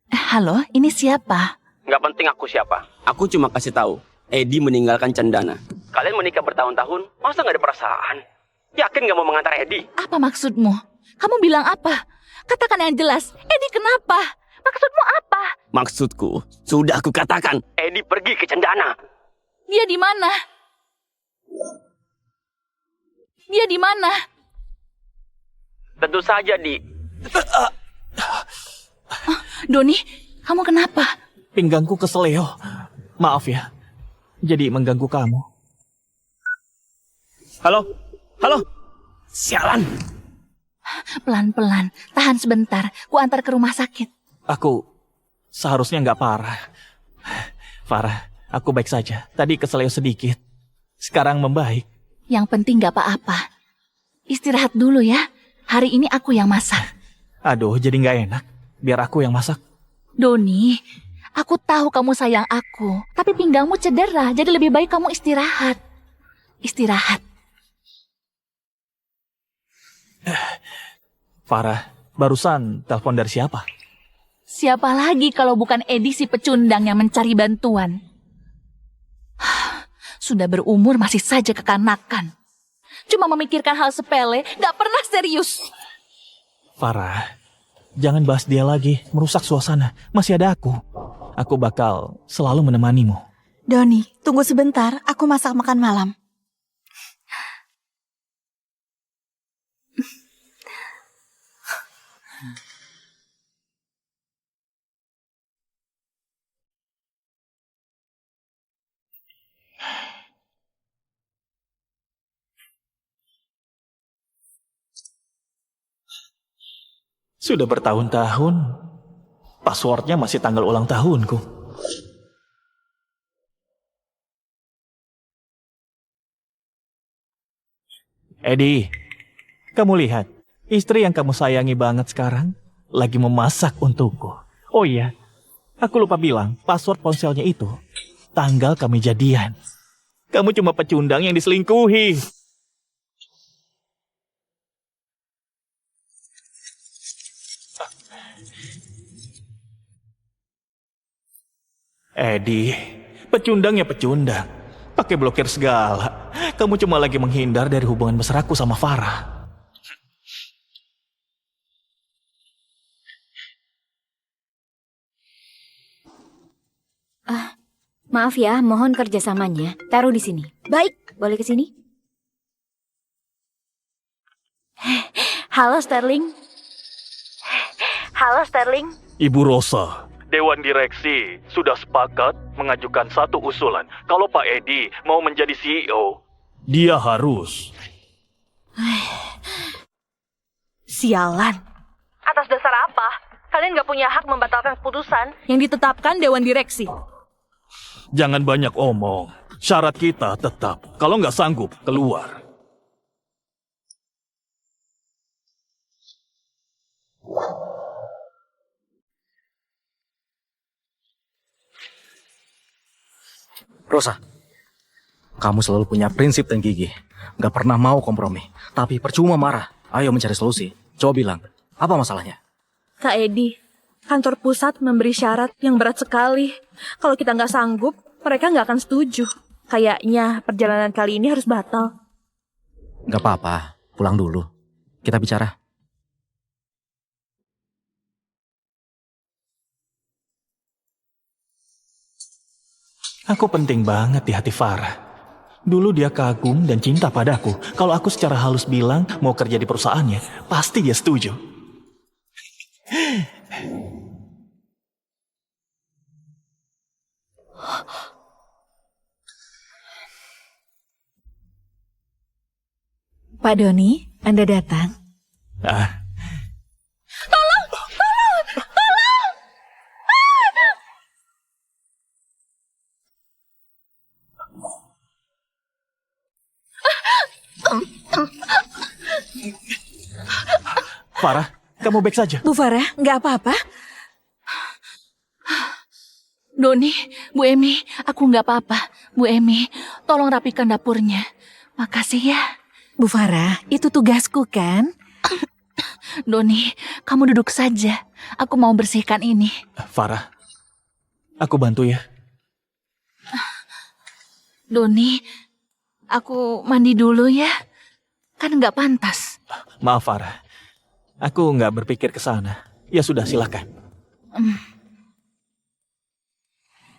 Halo, ini siapa? Nggak penting aku siapa. Aku cuma kasih tahu. Edi meninggalkan Cendana. Kalian menikah bertahun-tahun, masa nggak ada perasaan? Yakin nggak mau mengantar Edi? Apa maksudmu? Kamu bilang apa? Katakan yang jelas. Edi kenapa? Maksudmu apa? Maksudku, sudah aku katakan. Edi pergi ke Cendana. Dia di mana? Dia di mana? Tentu saja Doni, kamu kenapa? Pinggangku keseleo. Maaf ya. jadi mengganggu kamu. Halo? Halo? Sialan! Pelan-pelan, tahan sebentar. Ku antar ke rumah sakit. Aku seharusnya nggak parah. Farah, aku baik saja. Tadi keseleo sedikit. Sekarang membaik. Yang penting gak apa-apa. Istirahat dulu ya. Hari ini aku yang masak. Aduh, jadi nggak enak. Biar aku yang masak. Doni, aku tahu kamu sayang aku. Tapi pinggangmu cedera, jadi lebih baik kamu istirahat. Istirahat. Farah, barusan telepon dari siapa? Siapa lagi kalau bukan Edi si pecundang yang mencari bantuan? Sudah berumur masih saja kekanakan. Cuma memikirkan hal sepele, gak pernah serius. Farah, jangan bahas dia lagi, merusak suasana. Masih ada aku. Aku bakal selalu menemanimu. Doni, tunggu sebentar, aku masak makan malam. Sudah bertahun-tahun, passwordnya masih tanggal ulang tahunku. Edi, kamu lihat, istri yang kamu sayangi banget sekarang lagi memasak untukku. Oh iya, aku lupa bilang, password ponselnya itu tanggal kami jadian. Kamu cuma pecundang yang diselingkuhi. Edi, pecundang ya pecundang. Pakai blokir segala. Kamu cuma lagi menghindar dari hubungan mesra aku sama Farah. Maaf ya, mohon kerjasamanya. Taruh di sini. Baik, boleh ke sini? Halo, Sterling. Halo, Sterling. Ibu Rosa, Dewan Direksi sudah sepakat mengajukan satu usulan. Kalau Pak Edi mau menjadi CEO, dia harus. Sialan. Atas dasar apa? Kalian gak punya hak membatalkan keputusan yang ditetapkan Dewan Direksi. Jangan banyak omong. Syarat kita tetap. Kalau nggak sanggup, keluar. Rosa, kamu selalu punya prinsip dan gigih. Gak pernah mau kompromi. Tapi percuma marah. Ayo mencari solusi. Coba bilang, apa masalahnya? Kak Edi, kantor pusat memberi syarat yang berat sekali. Kalau kita nggak sanggup, mereka nggak akan setuju. Kayaknya perjalanan kali ini harus batal. Gak apa-apa, pulang dulu. Kita bicara. Aku penting banget di hati Farah. Dulu dia kagum dan cinta padaku. Kalau aku secara halus bilang mau kerja di perusahaannya, pasti dia setuju. Pak Doni, Anda datang. Farah, kamu baik saja? Bu Farah, nggak apa-apa? Doni, Bu Emi, aku nggak apa-apa. Bu Emi, tolong rapikan dapurnya. Makasih ya. Bu Farah, itu tugasku kan? Doni, kamu duduk saja. Aku mau bersihkan ini. Farah, aku bantu ya. Doni, aku mandi dulu ya. Kan nggak pantas. Maaf Farah, aku nggak berpikir ke sana. Ya sudah, silakan.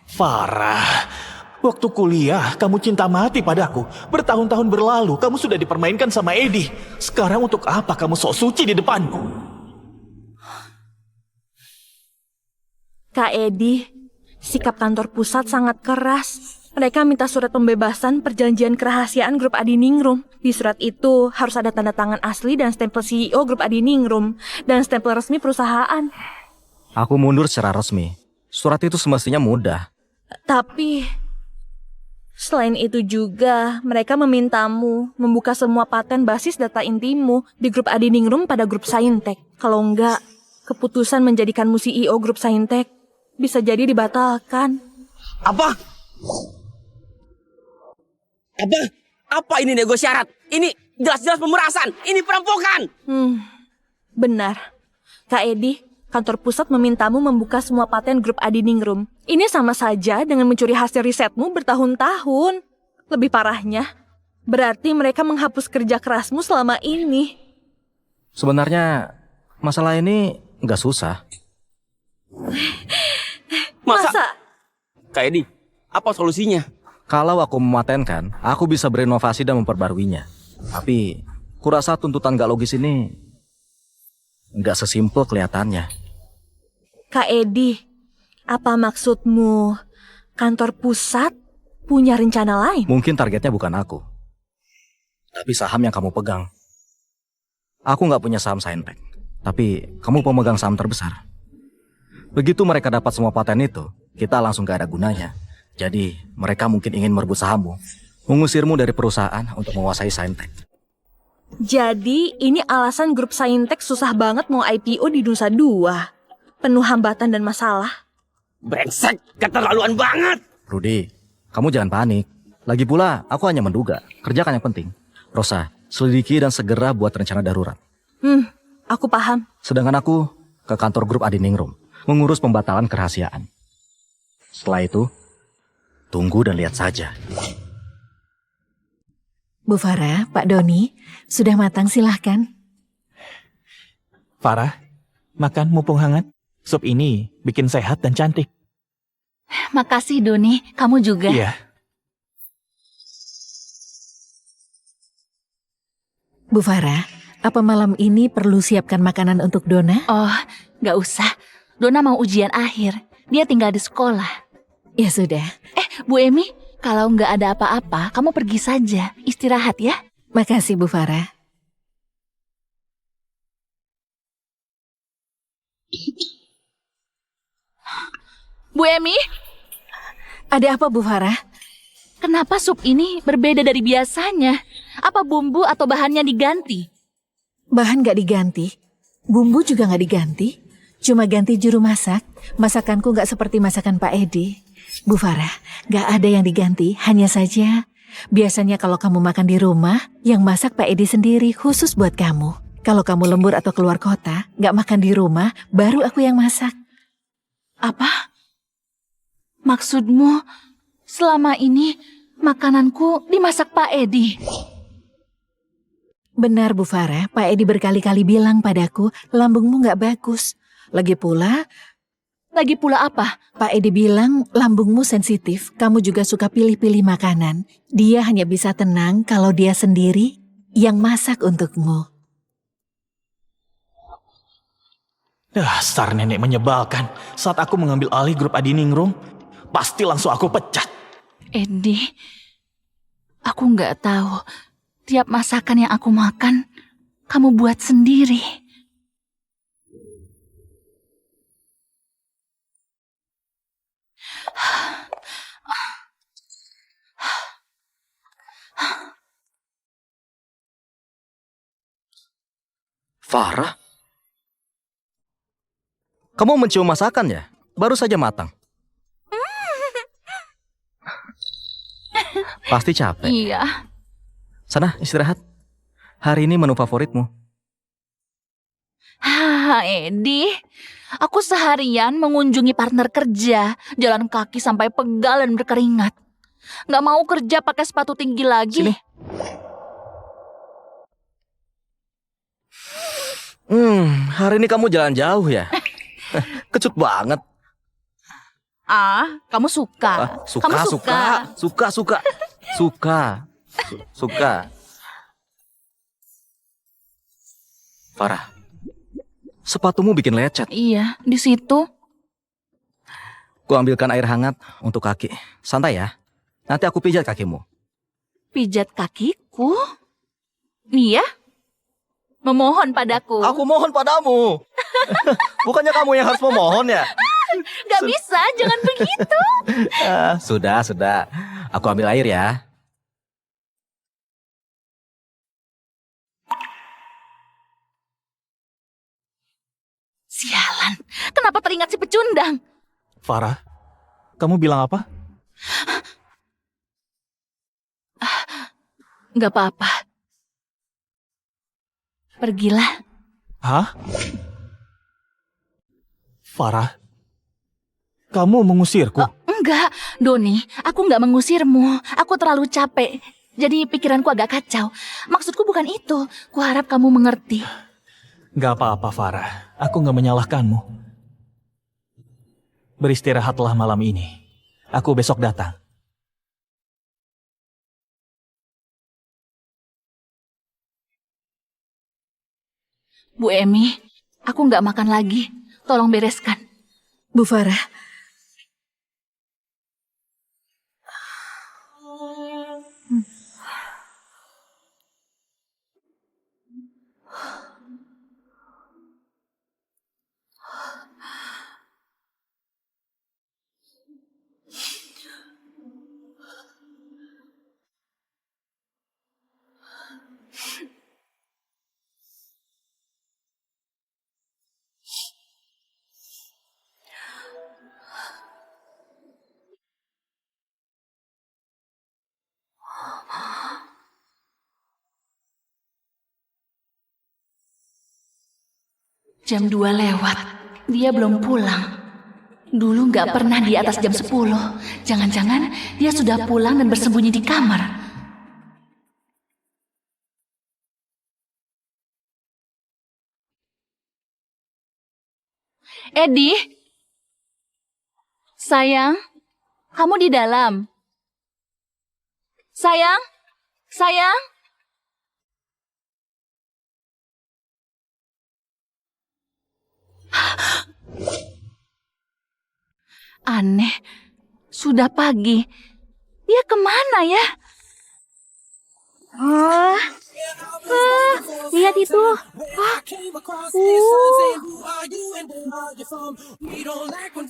Farah, waktu kuliah kamu cinta mati padaku. Bertahun-tahun berlalu kamu sudah dipermainkan sama Edi. Sekarang untuk apa kamu sok suci di depanku? Kak Edi, sikap kantor pusat sangat keras. Mereka minta surat pembebasan perjanjian kerahasiaan grup Adiningrum. Di surat itu harus ada tanda tangan asli dan stempel CEO grup Adiningrum dan stempel resmi perusahaan. Aku mundur secara resmi. Surat itu semestinya mudah. Tapi selain itu juga mereka memintamu membuka semua paten basis data intimu di grup Adiningrum pada grup Saintek. Kalau enggak, keputusan menjadikanmu CEO grup Saintek bisa jadi dibatalkan. Apa? Apa ini nego syarat? Ini jelas-jelas pemerasan. Ini perampokan. Benar. Kak Edi, kantor pusat memintamu membuka semua paten grup Adiningrum. Ini sama saja dengan mencuri hasil risetmu bertahun-tahun. Lebih parahnya, berarti mereka menghapus kerja kerasmu selama ini. Sebenarnya masalah ini nggak susah. Masa? Kak Edi, apa solusinya? Kalau aku mematenkan, aku bisa berinovasi dan memperbaruinya. Tapi, kurasa tuntutan gak logis ini nggak sesimpel kelihatannya. Kak Edi, apa maksudmu kantor pusat punya rencana lain? Mungkin targetnya bukan aku, tapi saham yang kamu pegang. Aku nggak punya saham Saintek, tapi kamu pemegang saham terbesar. Begitu mereka dapat semua paten itu, kita langsung gak ada gunanya. Jadi, mereka mungkin ingin merebut sahammu, mengusirmu dari perusahaan untuk menguasai Saintek. Jadi, ini alasan grup Saintek susah banget mau IPO di Nusa Dua. Penuh hambatan dan masalah. Brengsek, keterlaluan banget. Rudy, kamu jangan panik. Lagi pula, aku hanya menduga. Kerjakan yang penting. Rosa, selidiki dan segera buat rencana darurat. Aku paham. Sedangkan aku ke kantor grup Adiningrum, mengurus pembatalan kerahasiaan. Setelah itu, tunggu dan lihat saja. Bu Farah, Pak Doni, sudah matang silahkan. Farah, makan mumpung hangat. Sup ini bikin sehat dan cantik. Makasih Doni, kamu juga. Iya. Bu Farah, apa malam ini perlu siapkan makanan untuk Dona? Oh, gak usah. Dona mau ujian akhir. Dia tinggal di sekolah. Ya sudah. Bu Emi, kalau nggak ada apa-apa, kamu pergi saja. Istirahat ya. Makasih Bu Farah. Bu Emi, Ada apa Bu Farah? kenapa sup ini berbeda dari biasanya? Apa bumbu atau bahannya diganti? Bahan gak diganti, bumbu juga gak diganti. Cuma ganti juru masak. Masakanku gak seperti masakan Pak Edi. Bu Farah, gak ada yang diganti, hanya saja biasanya kalau kamu makan di rumah, yang masak Pak Edi sendiri khusus buat kamu. Kalau kamu lembur atau keluar kota, gak makan di rumah, baru aku yang masak. Apa? Maksudmu, selama ini makananku dimasak Pak Edi? Benar Bu Farah, Pak Edi berkali-kali bilang padaku, lambungmu gak bagus. Lagi pula apa? Pak Edi bilang lambungmu sensitif, kamu juga suka pilih-pilih makanan. Dia hanya bisa tenang kalau dia sendiri yang masak untukmu. Dasar nenek menyebalkan. Saat aku mengambil alih grup Adiningrum, pasti langsung aku pecat. Edi, aku nggak tahu. Tiap masakan yang aku makan, kamu buat sendiri. Farah? Kamu mencium masakan ya? Baru saja matang. Pasti capek. Iya. Sana istirahat. Hari ini menu favoritmu. Edi, aku seharian mengunjungi partner kerja, jalan kaki sampai pegal dan berkeringat. Nggak mau kerja pakai sepatu tinggi lagi. Sini. Hari ini kamu jalan jauh ya? Kecut banget. Kamu suka. Kamu Suka. Farah, sepatumu bikin lecet. Iya, di situ. Ku ambilkan air hangat untuk kaki. Santai ya. Nanti aku pijat kakimu. Pijat kakiku? Nia? Memohon padaku. Aku mohon padamu. Bukannya kamu yang harus memohon ya? Gak bisa, jangan begitu. Sudah. Aku ambil air ya. Sialan, kenapa teringat si pecundang? Farah, kamu bilang apa? Gak apa-apa. Pergilah. Hah? Farah, kamu mengusirku? Enggak, Doni, aku nggak mengusirmu. Aku terlalu capek. Jadi pikiranku agak kacau. Maksudku bukan itu. Kuharap kamu mengerti. Gak apa-apa, Farah. Aku gak menyalahkanmu. Beristirahatlah malam ini. Aku besok datang. Bu Emi, aku nggak makan lagi. Tolong bereskan. Bu Farah, Jam 2 lewat. Dia belum pulang. Dulu nggak pernah di atas jam 10. Jangan-jangan dia sudah pulang dan bersembunyi di kamar. Edi? Sayang, kamu di dalam? Sayang? Sayang? Aneh, sudah pagi. Dia kemana ya? Lihat itu.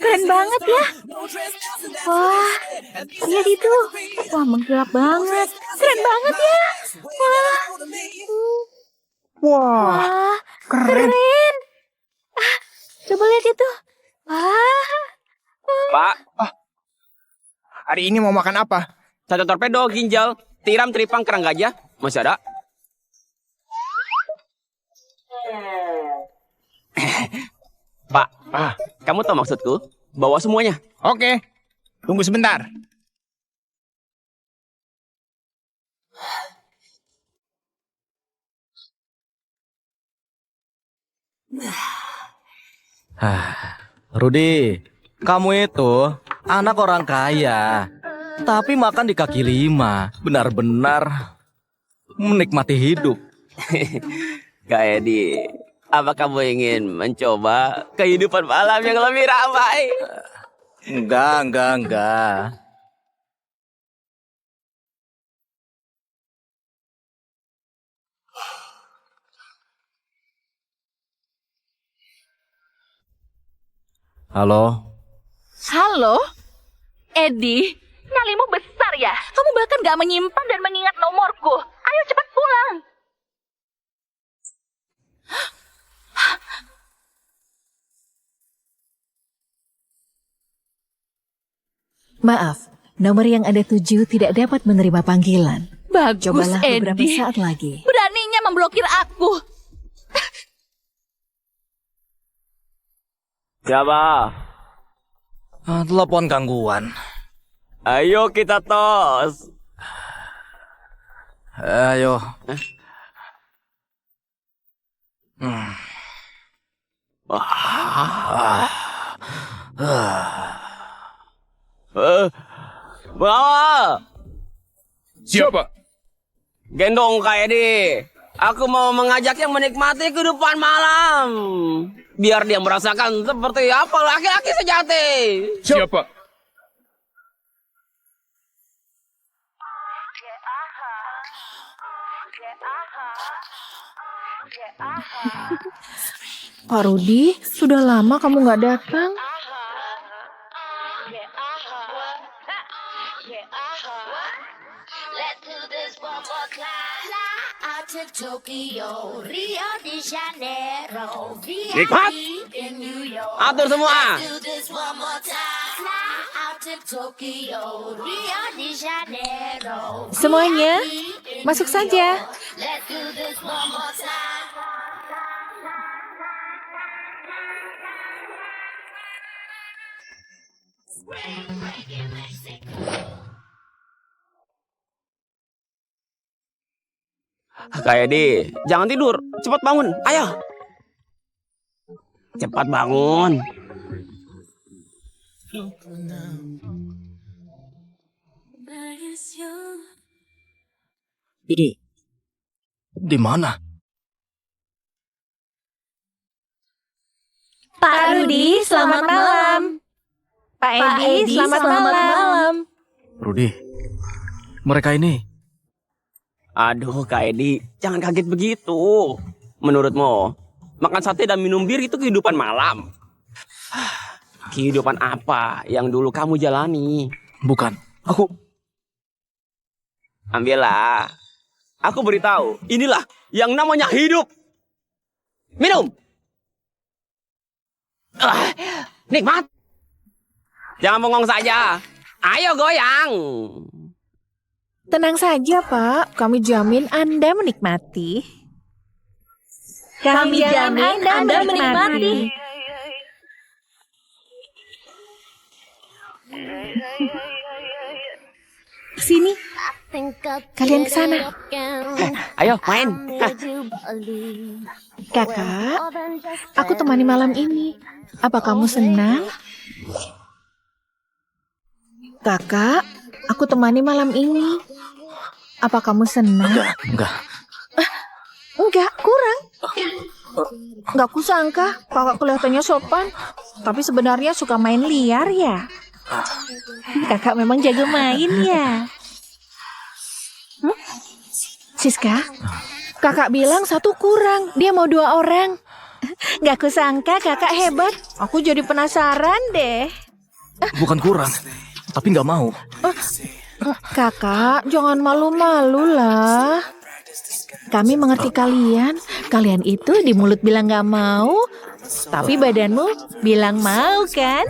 Keren banget ya. Wah, lihat itu. Wah, mengkilap banget. Keren banget ya. Wah, keren. Coba lihat itu. Pak, Hari ini mau makan apa? sate torpedo, ginjal, tiram, teripang, kerang gajah. Masih ada? Pak, kamu tahu maksudku? Bawa semuanya. Oke, tunggu sebentar. Rudi, kamu itu anak orang kaya, tapi makan di kaki lima. Benar-benar menikmati hidup. Kak Edi, apa kamu ingin mencoba kehidupan malam yang lebih ramai? Enggak. Halo? Halo? Edi, nyalimu besar ya? Kamu bahkan gak menyimpan dan mengingat nomorku. Ayo cepat pulang. maaf, nomor yang Anda tuju tidak dapat menerima panggilan. Bagus, Cobalah beberapa Edi. saat lagi. Beraninya memblokir aku. Siapa? Telepon gangguan. Ayo kita tos. Ayo. Bawa. Siapa? Gendong Kak Edi. Aku mau mengajaknya menikmati kehidupan malam. Biar dia merasakan seperti apa laki-laki sejati. Siapa? Pak Rudi, sudah lama kamu nggak datang. Nikmat. Atur semua. Semuanya, masuk saja. Kak Edi, jangan tidur. Cepat bangun. Ayo. Cepat bangun. Ini di mana? Pak Rudi, selamat malam. Pak Edi, selamat malam. Rudi, mereka ini. Aduh, Kak Edi, jangan kaget begitu. Menurutmu, makan sate dan minum bir itu kehidupan malam? Kehidupan apa yang dulu kamu jalani? Bukan, aku... Ambillah. Aku beritahu, inilah yang namanya hidup. Minum. Nikmat. Jangan bengong saja. Ayo goyang. Tenang saja, Pak. Kami jamin Anda menikmati. Kami jamin Anda menikmati. Sini. Kalian ke sana. Ayo main. Kakak, aku temani malam ini. Apa kamu senang? Kakak, aku temani malam ini. Apa kamu senang? Enggak. Enggak, kurang. Enggak kusangka kakak kelihatannya sopan, tapi sebenarnya suka main liar ya. Kakak memang jago main ya. Siska, kakak bilang satu kurang, dia mau 2 orang. Gak kusangka kakak hebat. Aku jadi penasaran deh. Bukan kurang, tapi nggak mau. Kakak, jangan malu-malu lah. Kami mengerti kalian. Kalian itu di mulut bilang gak mau, tapi badanmu bilang mau kan?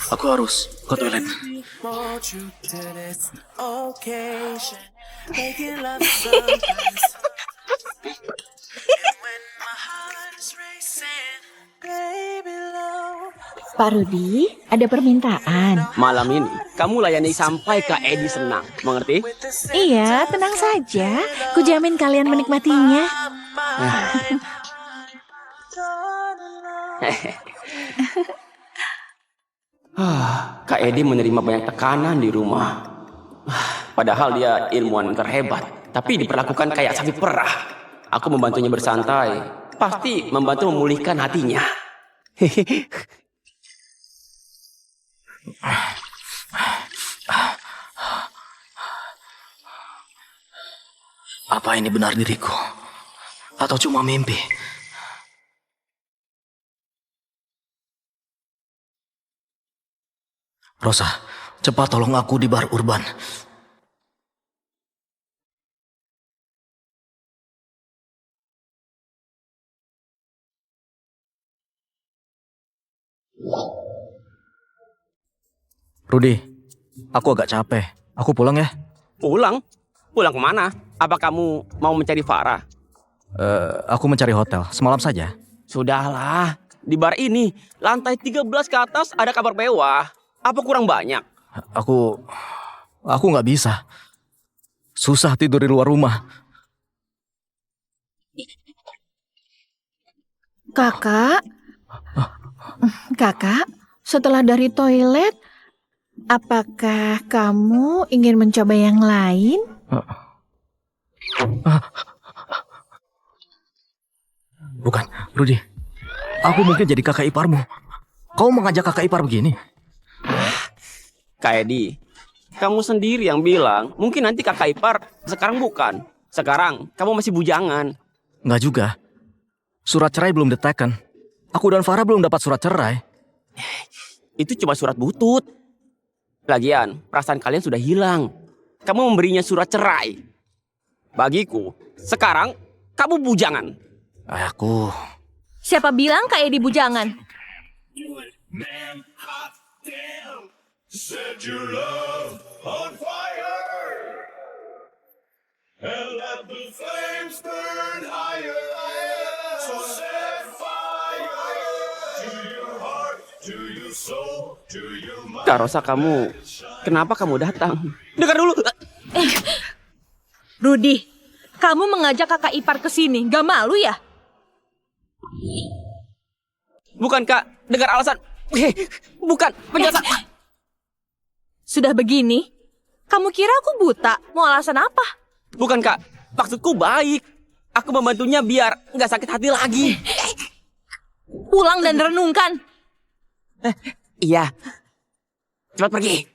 Aku harus ke toilet. Pak Rudi, ada permintaan. Malam ini, kamu layani sampai Kak Edi senang. Mengerti? Iya, tenang saja. Kujamin kalian menikmatinya. Kak Edi menerima banyak tekanan di rumah. Padahal dia ilmuwan terhebat, tapi diperlakukan kayak sapi perah. Aku membantunya bersantai, pasti membantu memulihkan hatinya. Apa ini benar diriku? Atau cuma mimpi? Rosa, cepat tolong aku di bar urban. Rudi, aku agak capek. Aku pulang ya. Pulang? Pulang kemana? Apa kamu mau mencari Farah? Aku mencari hotel, semalam saja. Sudahlah, di bar ini, lantai 13 ke atas ada kamar mewah. Apa kurang banyak? Aku nggak bisa. Susah tidur di luar rumah. Kakak, setelah dari toilet, apakah kamu ingin mencoba yang lain? Bukan, Rudi. Aku mungkin jadi kakak iparmu. Kau mengajak kakak ipar begini? Kak Edi, kamu sendiri yang bilang, mungkin nanti kakak ipar, sekarang bukan. Sekarang kamu masih bujangan. Nggak juga. Surat cerai belum diteken. Aku dan Farah belum dapat surat cerai. Itu cuma surat butut. Lagian, perasaan kalian sudah hilang. Kamu memberinya surat cerai. Bagiku, sekarang kamu bujangan. Aku... Siapa bilang Kak Edi bujangan? Set your love on fire and let the flames burn higher. So set fire to your heart, to your soul, to your mind. Kak Rosa, kenapa kamu datang? Dengar dulu. Rudy, kamu mengajak kakak ipar ke sini, gak malu ya? Bukan, Kak. Dengar alasan. Bukan, penjelasan. Sudah begini, kamu kira aku buta? Mau alasan apa? Bukan, Kak. Maksudku baik. Aku membantunya biar nggak sakit hati lagi. Pulang dan renungkan. Iya. Cepat pergi.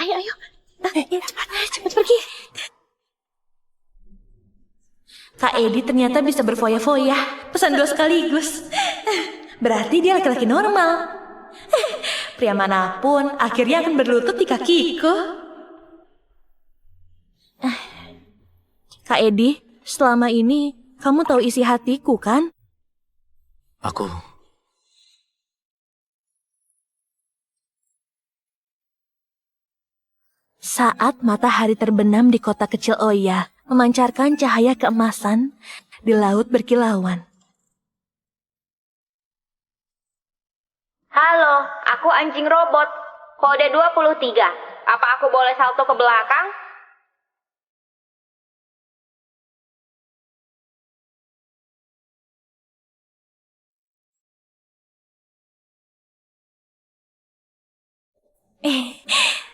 Ayo. Cepat pergi. Kak Edi ternyata bisa berfoya-foya. Pesan 2 sekaligus. Berarti dia laki-laki normal. Pria manapun akhirnya akan berlutut di kakiku. Kak Edi, selama ini kamu tahu isi hatiku kan? Aku... Saat matahari terbenam di kota kecil Oya, memancarkan cahaya keemasan di laut berkilauan. Halo, aku anjing robot. Kode 23. Apa aku boleh salto ke belakang?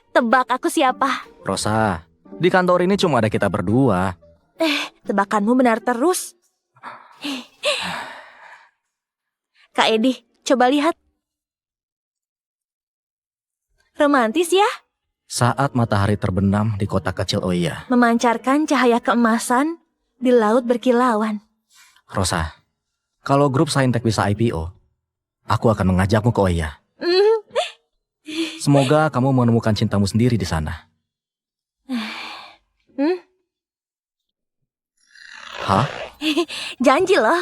Tebak aku siapa? Rosa, di kantor ini cuma ada kita berdua. Tebakanmu benar terus. Kak Edi, coba lihat. Romantis ya? Saat matahari terbenam di kota kecil Oya. Memancarkan cahaya keemasan di laut berkilauan. Rosa, kalau grup Saintek bisa IPO, aku akan mengajakmu ke Oya. Semoga kamu menemukan cintamu sendiri di sana. Hah? Janji loh.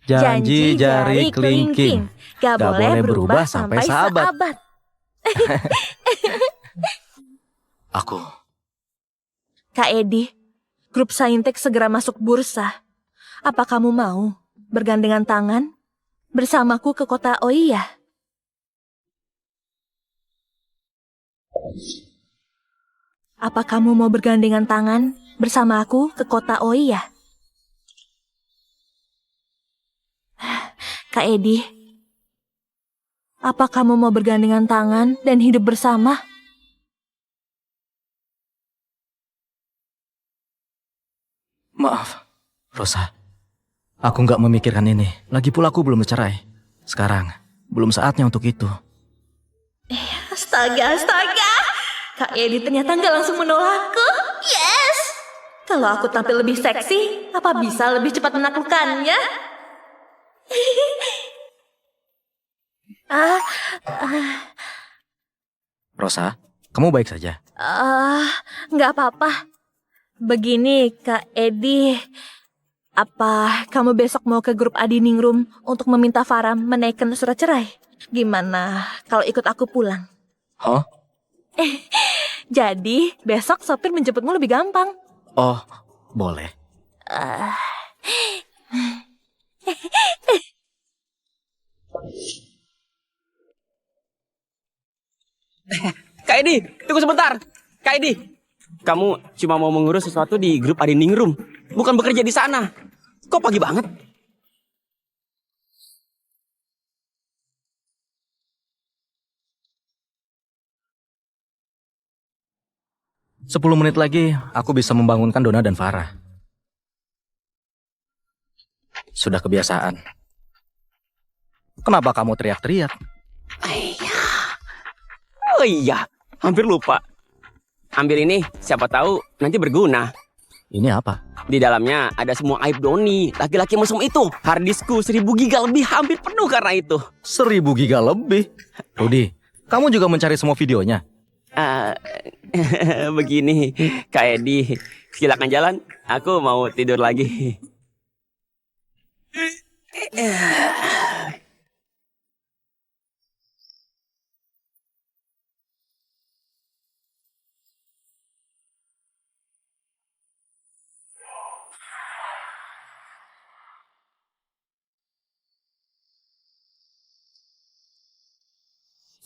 Janji jari kelingking. Gak boleh berubah sampai seabad. Aku. Kak Edi, grup Saintek segera masuk bursa. Apa kamu mau bergandengan tangan bersamaku ke kota Oya? Apa kamu mau bergandengan tangan bersama aku ke kota Oya? Kak Edi, apa kamu mau bergandengan tangan dan hidup bersama? Maaf, Rosa. Aku nggak memikirkan ini. Lagi pula aku belum bercerai. Sekarang, belum saatnya untuk itu. Astaga. Kak Edi ternyata nggak langsung menolakku. Yes! Kalau aku tampil lebih seksi, apa bisa lebih cepat menaklukkannya? Rosa, kamu baik saja? Nggak apa-apa. Begini, Kak Edi. Apa kamu besok mau ke grup Adiningrum untuk meminta Farah menaikkan surat cerai? Gimana kalau ikut aku pulang? Hah? Jadi, besok sopir menjemputmu lebih gampang. Oh, boleh. Kak Edi, tunggu sebentar. Kak Edi, kamu cuma mau mengurus sesuatu di grup Adiningrum, bukan bekerja di sana. Kok pagi banget? Sepuluh menit lagi, aku bisa membangunkan Dona dan Farah. Sudah kebiasaan. Kenapa kamu teriak-teriak? Oh iya, hampir lupa. Ambil ini, siapa tahu nanti berguna. Ini apa? Di dalamnya ada semua aib Doni, laki-laki mesum itu. Harddiskku 1000 giga lebih hampir penuh karena itu. 1000 giga lebih? Rudy, kamu juga mencari semua videonya? Begini, Kak Edi, silakan jalan. Aku mau tidur lagi.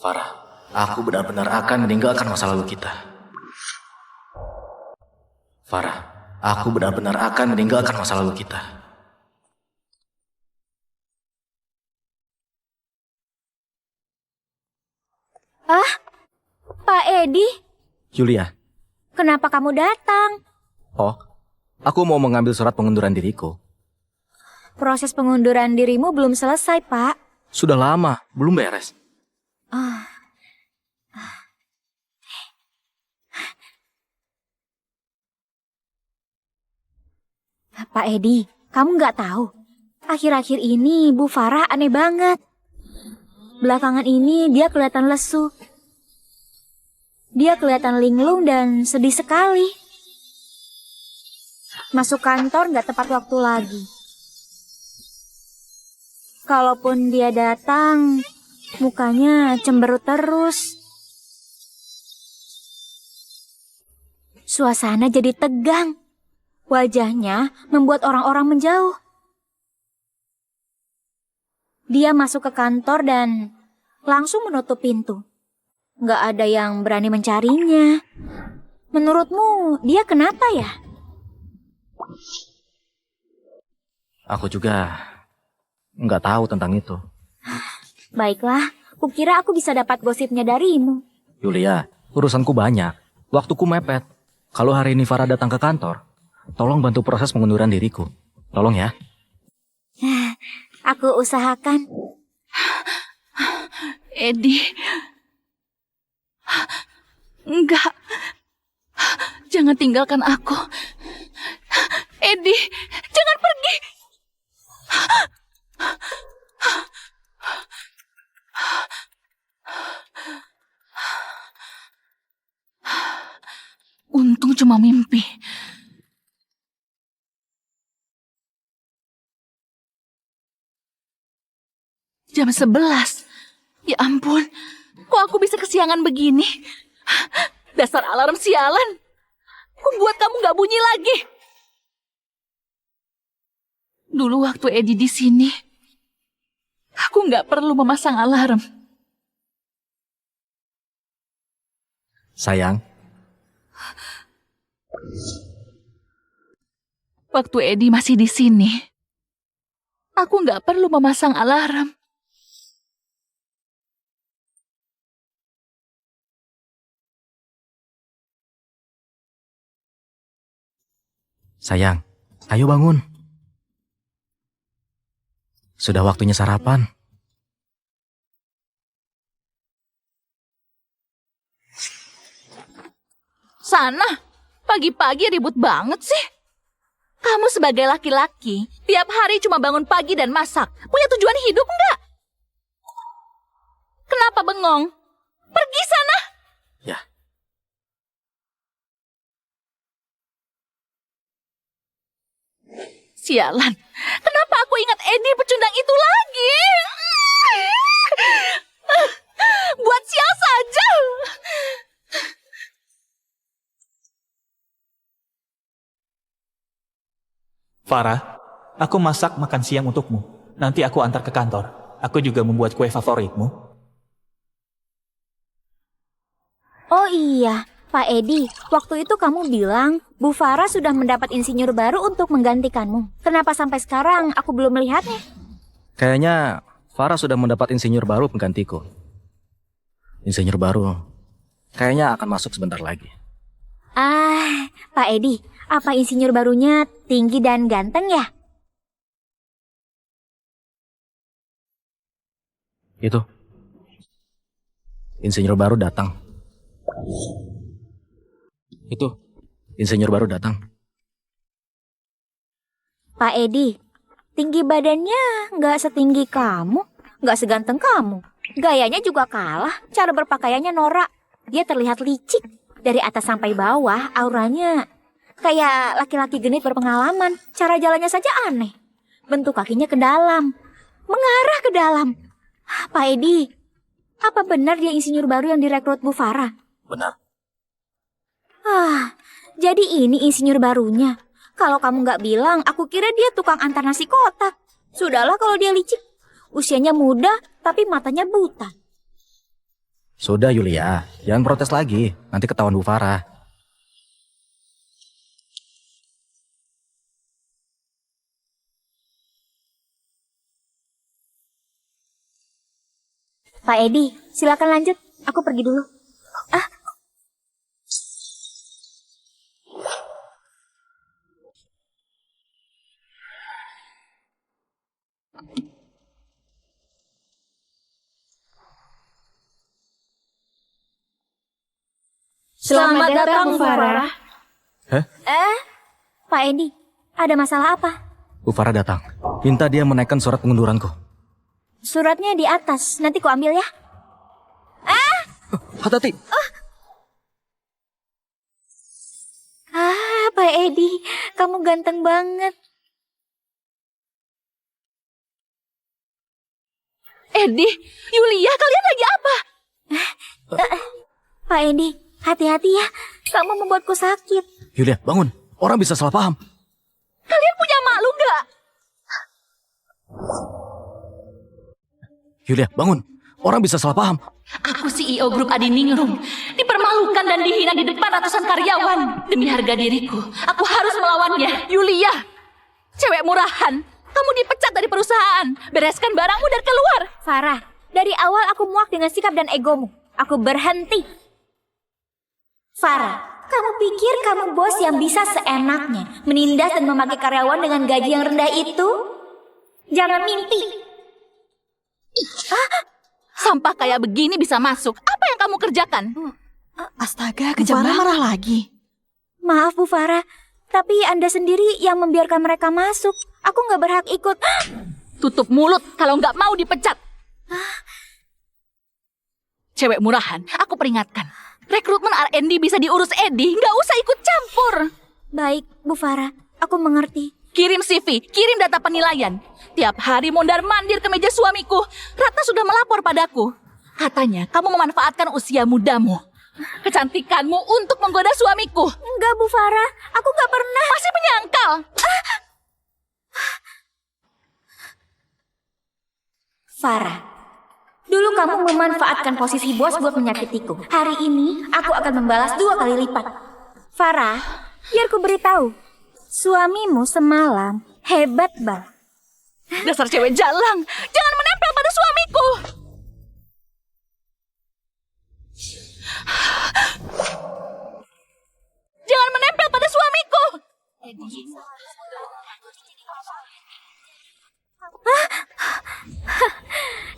Farah, aku benar-benar akan meninggalkan masa lalu kita. Farah, aku benar-benar akan meninggalkan masa lalu kita. Ah, Pak Edi, Julia. kenapa kamu datang? Oh, aku mau mengambil surat pengunduran diriku. Proses pengunduran dirimu belum selesai, Pak. Sudah lama, belum beres. Pak Edi, kamu nggak tahu. Akhir-akhir ini Bu Farah aneh banget. Belakangan ini dia kelihatan lesu. Dia kelihatan linglung dan sedih sekali. Masuk kantor nggak tepat waktu lagi. Kalaupun dia datang, mukanya cemberut terus. Suasana jadi tegang. Wajahnya membuat orang-orang menjauh. Dia masuk ke kantor dan langsung menutup pintu. Nggak ada yang berani mencarinya. Menurutmu dia kenapa ya? Aku juga nggak tahu tentang itu. Baiklah, kukira aku bisa dapat gosipnya darimu. Julia, urusanku banyak. Waktuku mepet. Kalau hari ini Farah datang ke kantor, tolong bantu proses pengunduran diriku. Tolong ya. Aku usahakan. Edi. Enggak. Jangan tinggalkan aku. Edi, jangan pergi. Untung cuma mimpi. Jam 11. Ya ampun, kok aku bisa kesiangan begini? Dasar alarm sialan. Aku buat kamu gak bunyi lagi. Dulu waktu Edi di sini, aku gak perlu memasang alarm. Sayang. Waktu Edi masih di sini, aku gak perlu memasang alarm. Sayang, ayo bangun. Sudah waktunya sarapan. Sana, pagi-pagi ribut banget sih. Kamu sebagai laki-laki, tiap hari cuma bangun pagi dan masak. Punya tujuan hidup enggak? Kenapa bengong? Pergi sana. Ya. Sialan, kenapa aku ingat Edi pecundang itu lagi? Buat sial saja. Farah, aku masak makan siang untukmu. Nanti aku antar ke kantor. Aku juga membuat kue favoritmu. Oh iya, Pak Edi, waktu itu kamu bilang Bu Farah sudah mendapat insinyur baru untuk menggantikanmu. Kenapa sampai sekarang aku belum melihatnya? Kayaknya Farah sudah mendapat insinyur baru penggantiku. Insinyur baru kayaknya akan masuk sebentar lagi. Ah, Pak Edi, apa insinyur barunya tinggi dan ganteng ya? Itu. Insinyur baru datang. Itu. Insinyur baru datang. Pak Edi, tinggi badannya nggak setinggi kamu, nggak seganteng kamu. Gayanya juga kalah, cara berpakaiannya norak. Dia terlihat licik. Dari atas sampai bawah, auranya kayak laki-laki genit berpengalaman. Cara jalannya saja aneh. Bentuk kakinya ke dalam, mengarah ke dalam. Pak Edi, apa benar dia insinyur baru yang direkrut Bu Farah? Benar. Jadi ini insinyur barunya. Kalau kamu nggak bilang, aku kira dia tukang antar nasi kotak. Sudahlah kalau dia licik. Usianya muda, tapi matanya buta. Sudah Yulia, jangan protes lagi. Nanti ketahuan Bu Farah. Pak Edi, silakan lanjut. Aku pergi dulu. Selamat datang, Bu Farah. Hah? Pak Edi, ada masalah apa? Bu Farah datang. Minta dia menaikkan surat pengunduranku. Suratnya di atas, nanti ku ambil ya. Hati-hati. Pak Edi, kamu ganteng banget. Edi, Yulia, kalian lagi apa? Pak Edi, hati-hati ya. Kamu membuatku sakit. Yulia, bangun. Orang bisa salah paham. Kalian punya malu nggak? Yulia, bangun. Orang bisa salah paham. Aku CEO grup Adiningrum, dipermalukan dan dihina di depan ratusan karyawan. Demi harga diriku, aku harus melawannya. Yulia, cewek murahan, kamu dipecat dari perusahaan. Bereskan barangmu dan keluar. Farah, dari awal aku muak dengan sikap dan egomu. Aku berhenti. Farah, kamu pikir kamu bos yang bisa seenaknya menindas dan memakai karyawan dengan gaji yang rendah itu? Jangan mimpi. Sampah kayak begini bisa masuk. Apa yang kamu kerjakan? Astaga, kejam banget. Marah lagi. Maaf Bu Farah, tapi Anda sendiri yang membiarkan mereka masuk. Aku nggak berhak ikut. Tutup mulut kalau nggak mau dipecat. Cewek murahan, aku peringatkan. Rekrutmen R&D bisa diurus Edi, nggak usah ikut campur. Baik, Bu Farah, aku mengerti. Kirim CV, kirim data penilaian. Tiap hari mondar-mandir ke meja suamiku. Ratna sudah melapor padaku. Katanya kamu memanfaatkan usia mudamu, kecantikanmu untuk menggoda suamiku. Enggak Bu Farah, aku nggak pernah. Masih menyangkal. Farah, dulu kamu memanfaatkan posisi bos buat menyakitiku. Hari ini aku akan membalas 2 kali lipat. Farah, biar ku beritahu. Suamimu semalam hebat banget. Dasar cewek jalang, jangan menempel pada suamiku. Jangan menempel pada suamiku.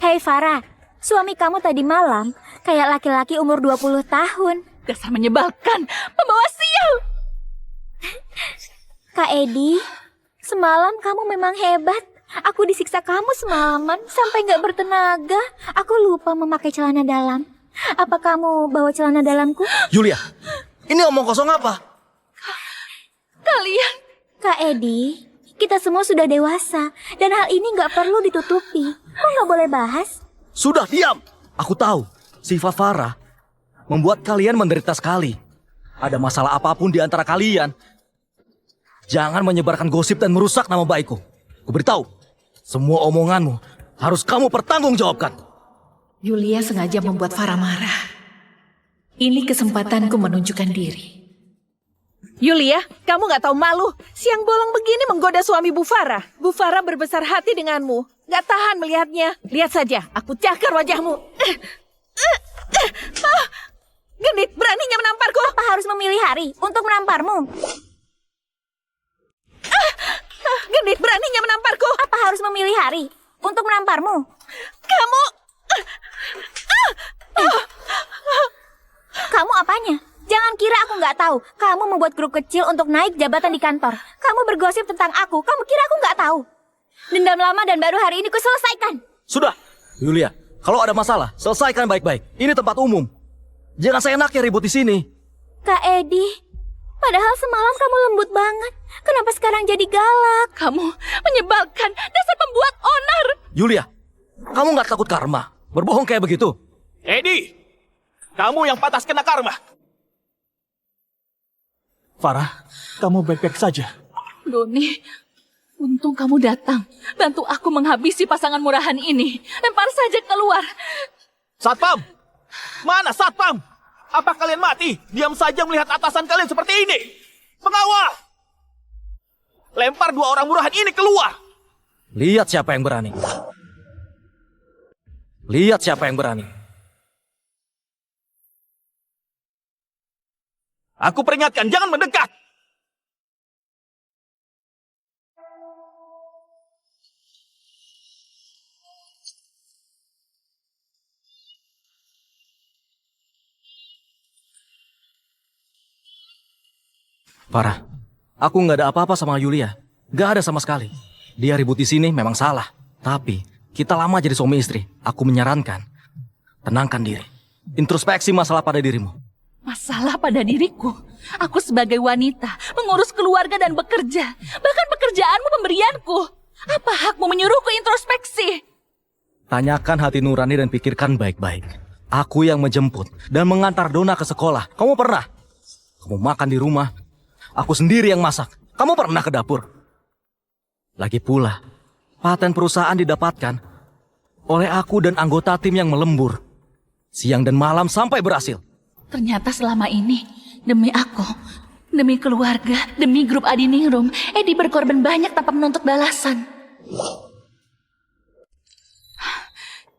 Hei Farah, suami kamu tadi malam kayak laki-laki umur 20 tahun. Dasar menyebalkan, pembawa sial. Kak Edi, semalam kamu memang hebat. Aku disiksa kamu semalaman sampai nggak bertenaga. Aku lupa memakai celana dalam. Apa kamu bawa celana dalamku? Yulia, ini omong kosong apa? Kalian... Kak Edi, kita semua sudah dewasa. Dan hal ini nggak perlu ditutupi. Kok nggak boleh bahas? Sudah, diam. Aku tahu, sifat Farah membuat kalian menderita sekali. Ada masalah apapun di antara kalian, jangan menyebarkan gosip dan merusak nama baikku. Kuberitahu, semua omonganmu harus kamu pertanggungjawabkan. Yulia sengaja membuat Farah marah. Ini kesempatanku menunjukkan diri. Yulia, kamu nggak tahu malu. Siang bolong begini menggoda suami Bu Farah. Bu Farah berbesar hati denganmu. Nggak tahan melihatnya. Lihat saja, aku cakar wajahmu. Genit, beraninya menamparku. Apa harus memilih hari untuk menamparmu? Genit, beraninya menamparku. Apa harus memilih hari untuk menamparmu? Kamu... Kamu apanya? Jangan kira aku nggak tahu? Kamu membuat grup kecil untuk naik jabatan di kantor. Kamu bergosip tentang aku. Kamu kira aku nggak tahu? Dendam lama dan baru hari ini kuselesaikan. Sudah, Yulia. Kalau ada masalah, selesaikan baik-baik. Ini tempat umum. Jangan seenaknya ribut di sini. Kak Edi, padahal semalam kamu lembut banget. Kenapa sekarang jadi galak? Kamu menyebalkan, dasar pembuat onar. Yulia, kamu nggak takut karma? Berbohong kayak begitu? Edi, kamu yang pantas kena karma. Farah, kamu baik-baik saja. Doni, untung kamu datang. Bantu aku menghabisi pasangan murahan ini. Lempar saja keluar. Satpam! Mana Satpam? Apa kalian mati? Diam saja melihat atasan kalian seperti ini. Pengawal! Lempar 2 orang murahan ini keluar. Lihat siapa yang berani. Lihat siapa yang berani. Aku peringatkan, jangan mendekat. Farah, aku nggak ada apa-apa sama Yulia. Nggak ada sama sekali. Dia ribut di sini memang salah. Tapi kita lama jadi suami istri. Aku menyarankan, tenangkan diri. Introspeksi masalah pada dirimu. Masalah pada diriku. Aku sebagai wanita, mengurus keluarga dan bekerja. Bahkan pekerjaanmu pemberianku. Apa hakmu menyuruhku introspeksi? Tanyakan hati nurani dan pikirkan baik-baik. Aku yang menjemput dan mengantar Dona ke sekolah. Kamu pernah? Kamu makan di rumah. Aku sendiri yang masak. Kamu pernah ke dapur? Lagi pula, paten perusahaan didapatkan oleh aku dan anggota tim yang melembur. Siang dan malam sampai berhasil. Ternyata selama ini, demi aku, demi keluarga, demi grup Adiningrum, Edi berkorban banyak tanpa menuntut balasan.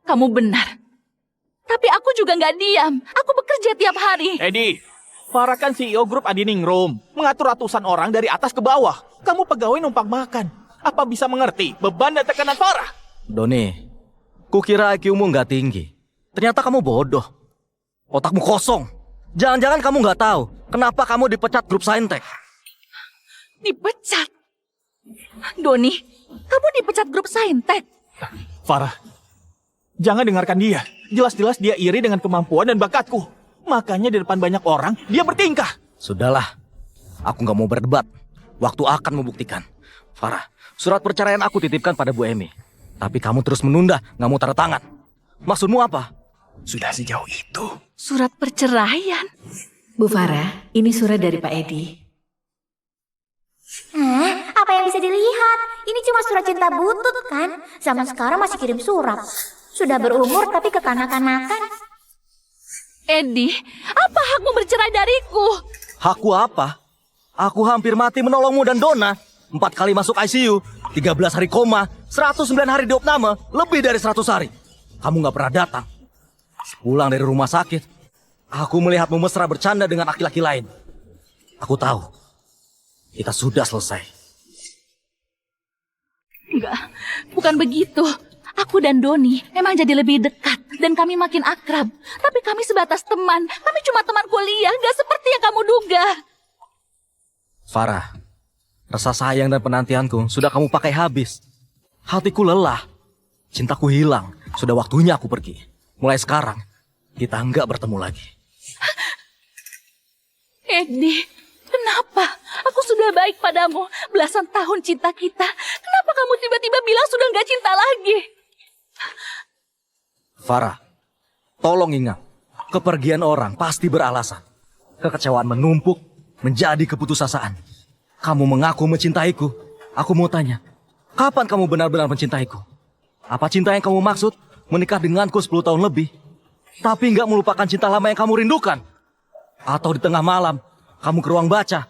Kamu benar. Tapi aku juga nggak diam. Aku bekerja tiap hari. Edi, Farah kan CEO grup Adiningrum. Mengatur ratusan orang dari atas ke bawah. Kamu pegawai numpang makan. Apa bisa mengerti beban dan tekanan Farah? Doni, kukira IQ-mu nggak tinggi. Ternyata kamu bodoh. Otakmu kosong. Jangan-jangan kamu nggak tahu kenapa kamu dipecat grup Saintek. Dipecat? Doni, kamu dipecat grup Saintek? Farah, jangan dengarkan dia. Jelas-jelas dia iri dengan kemampuan dan bakatku. Makanya di depan banyak orang, dia bertingkah. Sudahlah, aku nggak mau berdebat. Waktu akan membuktikan. Farah, surat perceraian aku titipkan pada Bu Emi. Tapi kamu terus menunda, nggak mau tanda tangan. Maksudmu apa? Sudah sejauh itu. Surat perceraian? Bu Farah, ini surat dari Pak Edi. Apa yang bisa dilihat? Ini cuma surat cinta butut kan? Zaman sekarang masih kirim surat. Sudah berumur tapi kekanak-kanakan. Edi, apa hakmu bercerai dariku? Hakku apa? Aku hampir mati menolongmu dan Dona. 4 kali masuk ICU, 13 hari koma, 109 hari diopname, lebih dari 100 hari. Kamu nggak pernah datang. Sepulang dari rumah sakit, aku melihatmu mesra bercanda dengan laki-laki lain. Aku tahu, kita sudah selesai. Enggak, bukan begitu. Aku dan Doni memang jadi lebih dekat dan kami makin akrab. Tapi kami sebatas teman. Kami cuma teman kuliah, gak seperti yang kamu duga. Farah, rasa sayang dan penantianku sudah kamu pakai habis. Hatiku lelah, cintaku hilang. Sudah waktunya aku pergi. Mulai sekarang, kita nggak bertemu lagi. Edi, kenapa? Aku sudah baik padamu. Belasan tahun cinta kita. Kenapa kamu tiba-tiba bilang sudah nggak cinta lagi? Farah, tolong ingat, kepergian orang pasti beralasan. Kekecewaan menumpuk menjadi keputusasaan. Kamu mengaku mencintaiku. Aku mau tanya, kapan kamu benar-benar mencintaiku? Apa cinta yang kamu maksud menikah denganku 10 tahun lebih, tapi nggak melupakan cinta lama yang kamu rindukan? Atau di tengah malam, kamu ke ruang baca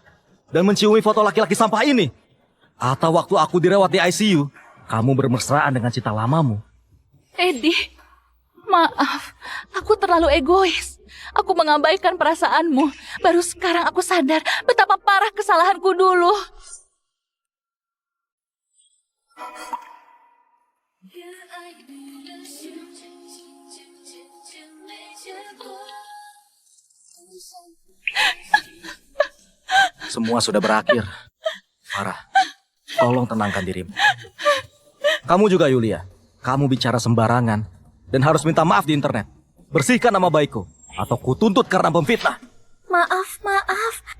dan menciumi foto laki-laki sampah ini? Atau waktu aku dirawat di ICU, kamu bermesraan dengan cinta lamamu? Edi, maaf. Aku terlalu egois. Aku mengabaikan perasaanmu. Baru sekarang aku sadar betapa parah kesalahanku dulu. Semua sudah berakhir. Farah, tolong tenangkan dirimu. Kamu juga Yulia, kamu bicara sembarangan dan harus minta maaf di internet. Bersihkan nama baikku, atau kutuntut karena memfitnah. Maaf.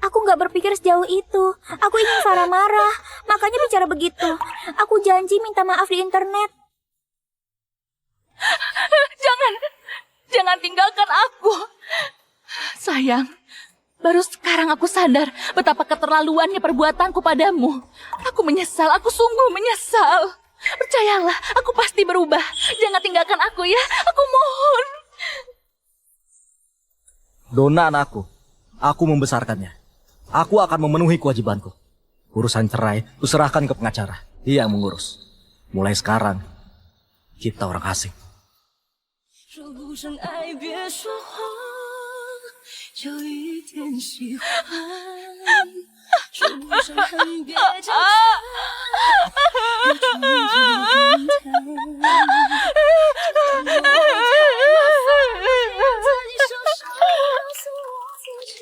Aku nggak berpikir sejauh itu. Aku ingin Farah marah, makanya bicara begitu. Aku janji minta maaf di internet. Jangan tinggalkan aku. Sayang, baru sekarang aku sadar betapa keterlaluannya perbuatanku padamu. Aku menyesal, aku sungguh menyesal. Percayalah, aku pasti berubah. Jangan tinggalkan aku ya, aku mohon. Dona anakku, aku membesarkannya. Aku akan memenuhi kewajibanku. Urusan cerai, kuserahkan ke pengacara. Dia yang mengurus. Mulai sekarang, kita orang asing. 说不上爱，别说谎，就一点喜欢。说不上恨，别纠缠，别装作平淡。自己受伤，告诉我自己。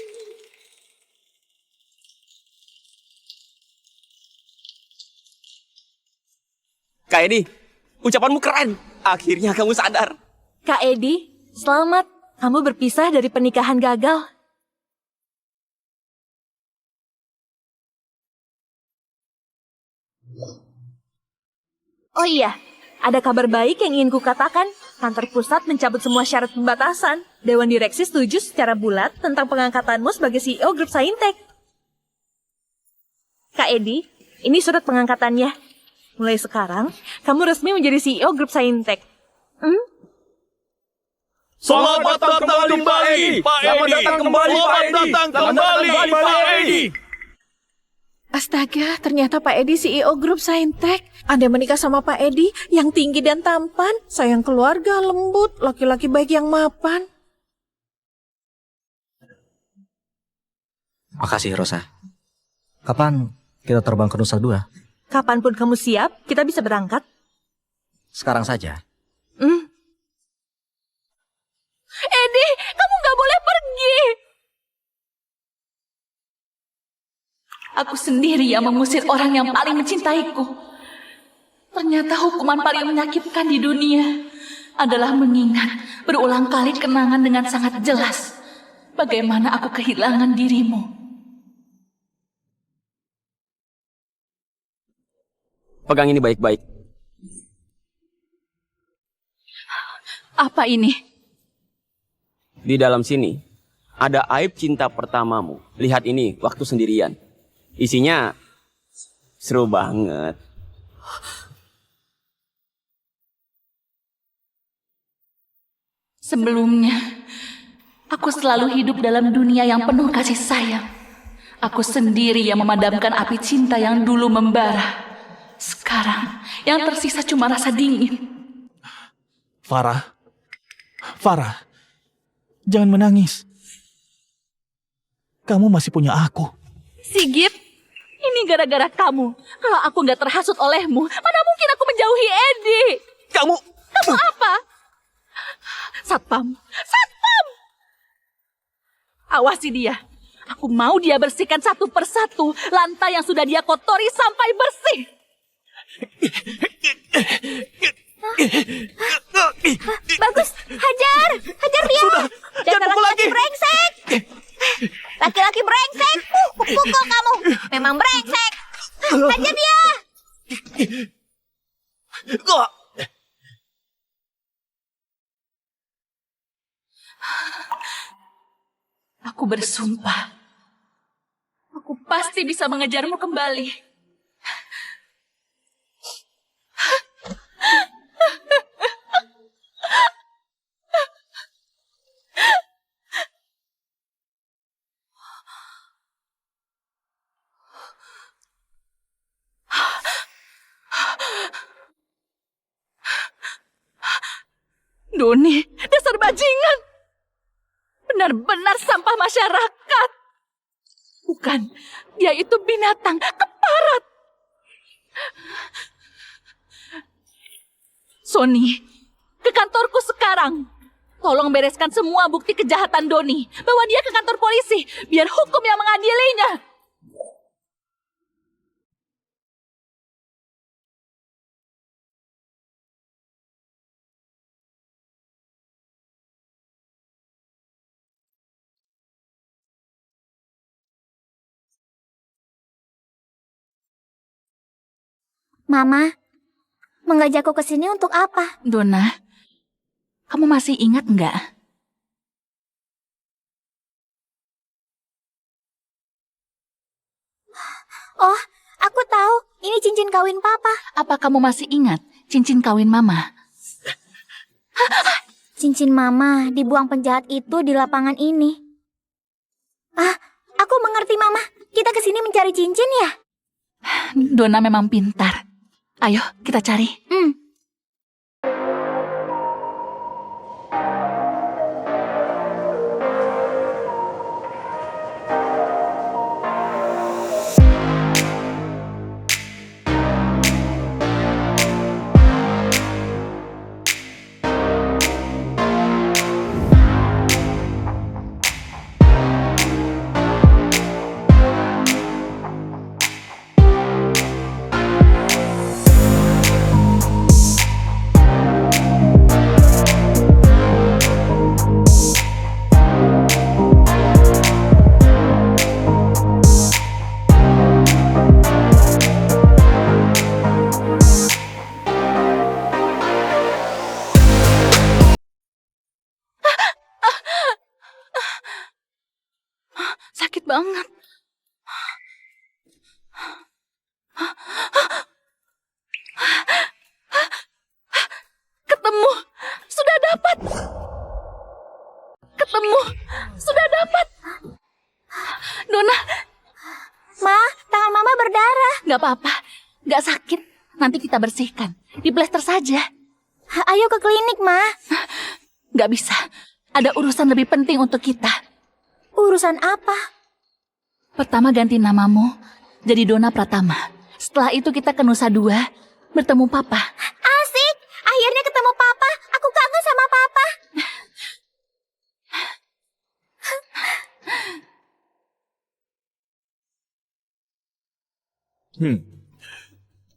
Kak Edi, ucapanmu keren. Akhirnya kamu sadar. Kak Edi, selamat. Kamu berpisah dari pernikahan gagal. Oh iya, ada kabar baik yang ingin kukatakan. Kantor pusat mencabut semua syarat pembatasan. Dewan Direksi setuju secara bulat tentang pengangkatanmu sebagai CEO Grup Saintek. Kak Edi, ini surat pengangkatannya. Mulai sekarang, kamu resmi menjadi CEO Grup Saintek. Selamat datang kembali, Pak Edi. Selamat datang kembali, Pak Edi. Selamat datang kembali, Pak Edi. Astaga, ternyata Pak Edi CEO Grup Saintek. Anda menikah sama Pak Edi yang tinggi dan tampan, sayang keluarga, lembut, laki-laki baik yang mapan. Makasih Rosa. Kapan kita terbang ke Nusa Dua? Kapanpun kamu siap, kita bisa berangkat. Sekarang saja. Edi, kamu nggak boleh pergi. Aku sendiri yang mengusir orang yang paling mencintaiku. Ternyata hukuman paling menyakitkan di dunia adalah mengingat berulang kali kenangan dengan sangat jelas bagaimana aku kehilangan dirimu. Pegang ini baik-baik. Apa ini? Di dalam sini ada aib cinta pertamamu. Lihat ini, waktu sendirian. Isinya seru banget. Sebelumnya, aku selalu hidup dalam dunia yang penuh kasih sayang. Aku sendiri yang memadamkan api cinta yang dulu membara. Sekarang, yang tersisa cuma rasa dingin. Farah, jangan menangis. Kamu masih punya aku. Sigit, ini gara-gara kamu. Kalau aku nggak terhasut olehmu, mana mungkin aku menjauhi Edi? Kamu apa? Satpam! Awasi dia. Aku mau dia bersihkan satu persatu lantai yang sudah dia kotori sampai bersih. Bagus, hajar dia. Jangan pukul lagi. Brengsek. Laki-laki brengsek. Pukul kamu. Memang brengsek. Hajar dia. Aku bersumpah. Aku pasti bisa mengejarmu kembali. Doni, dasar bajingan. Benar-benar sampah masyarakat. Bukan, dia itu binatang, keparat. Sony, ke kantorku sekarang. Tolong bereskan semua bukti kejahatan Doni. Bawa dia ke kantor polisi, biar hukum yang mengadilinya. Mama, mengajakku ke sini untuk apa? Dona, kamu masih ingat nggak? Oh, aku tahu. Ini cincin kawin Papa. Apa kamu masih ingat cincin kawin Mama? Cincin Mama dibuang penjahat itu di lapangan ini. Ah, aku mengerti Mama. Kita ke sini mencari cincin ya? Dona memang pintar. Ayo, kita cari. Sakit banget. Ketemu. Sudah dapat. Ketemu. Sudah dapat. Dona. Ma, tangan Mama berdarah. Gak apa-apa. Gak sakit. Nanti kita bersihkan. Diplester saja. Ayo ke klinik, Ma. Gak bisa. Ada urusan lebih penting untuk kita. Urusan apa? Pertama ganti namamu jadi Dona Pratama. Setelah itu kita ke Nusa Dua bertemu Papa. Asik! Akhirnya ketemu Papa. Aku kangen sama Papa.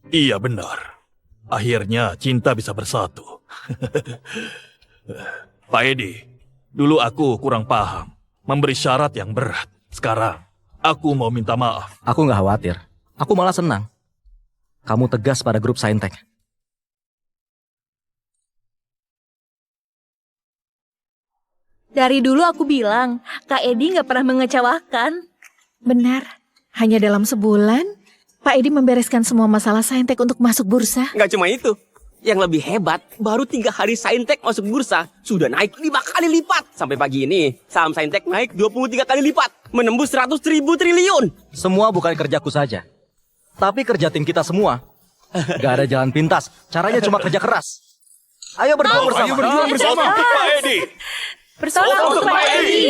Iya benar. Akhirnya cinta bisa bersatu. Pak Edi, dulu aku kurang paham. Memberi syarat yang berat. Sekarang, aku mau minta maaf. Aku nggak khawatir. Aku malah senang. Kamu tegas pada grup Saintek. Dari dulu aku bilang, Kak Edi nggak pernah mengecewakan. Benar. Hanya dalam sebulan, Pak Edi membereskan semua masalah Saintek untuk masuk bursa. Nggak cuma itu. Yang lebih hebat, baru 3 hari Saintek masuk bursa, sudah naik 5 kali lipat. Sampai pagi ini, saham Saintek naik 23 kali lipat, menembus 100.000 triliun. Semua bukan kerjaku saja, tapi kerja tim kita semua. Gak ada jalan pintas, caranya cuma kerja keras. Ayo berjuang bersama. Ayo berjuang bersama. Pak Edi. Bersama untuk Pak Edi.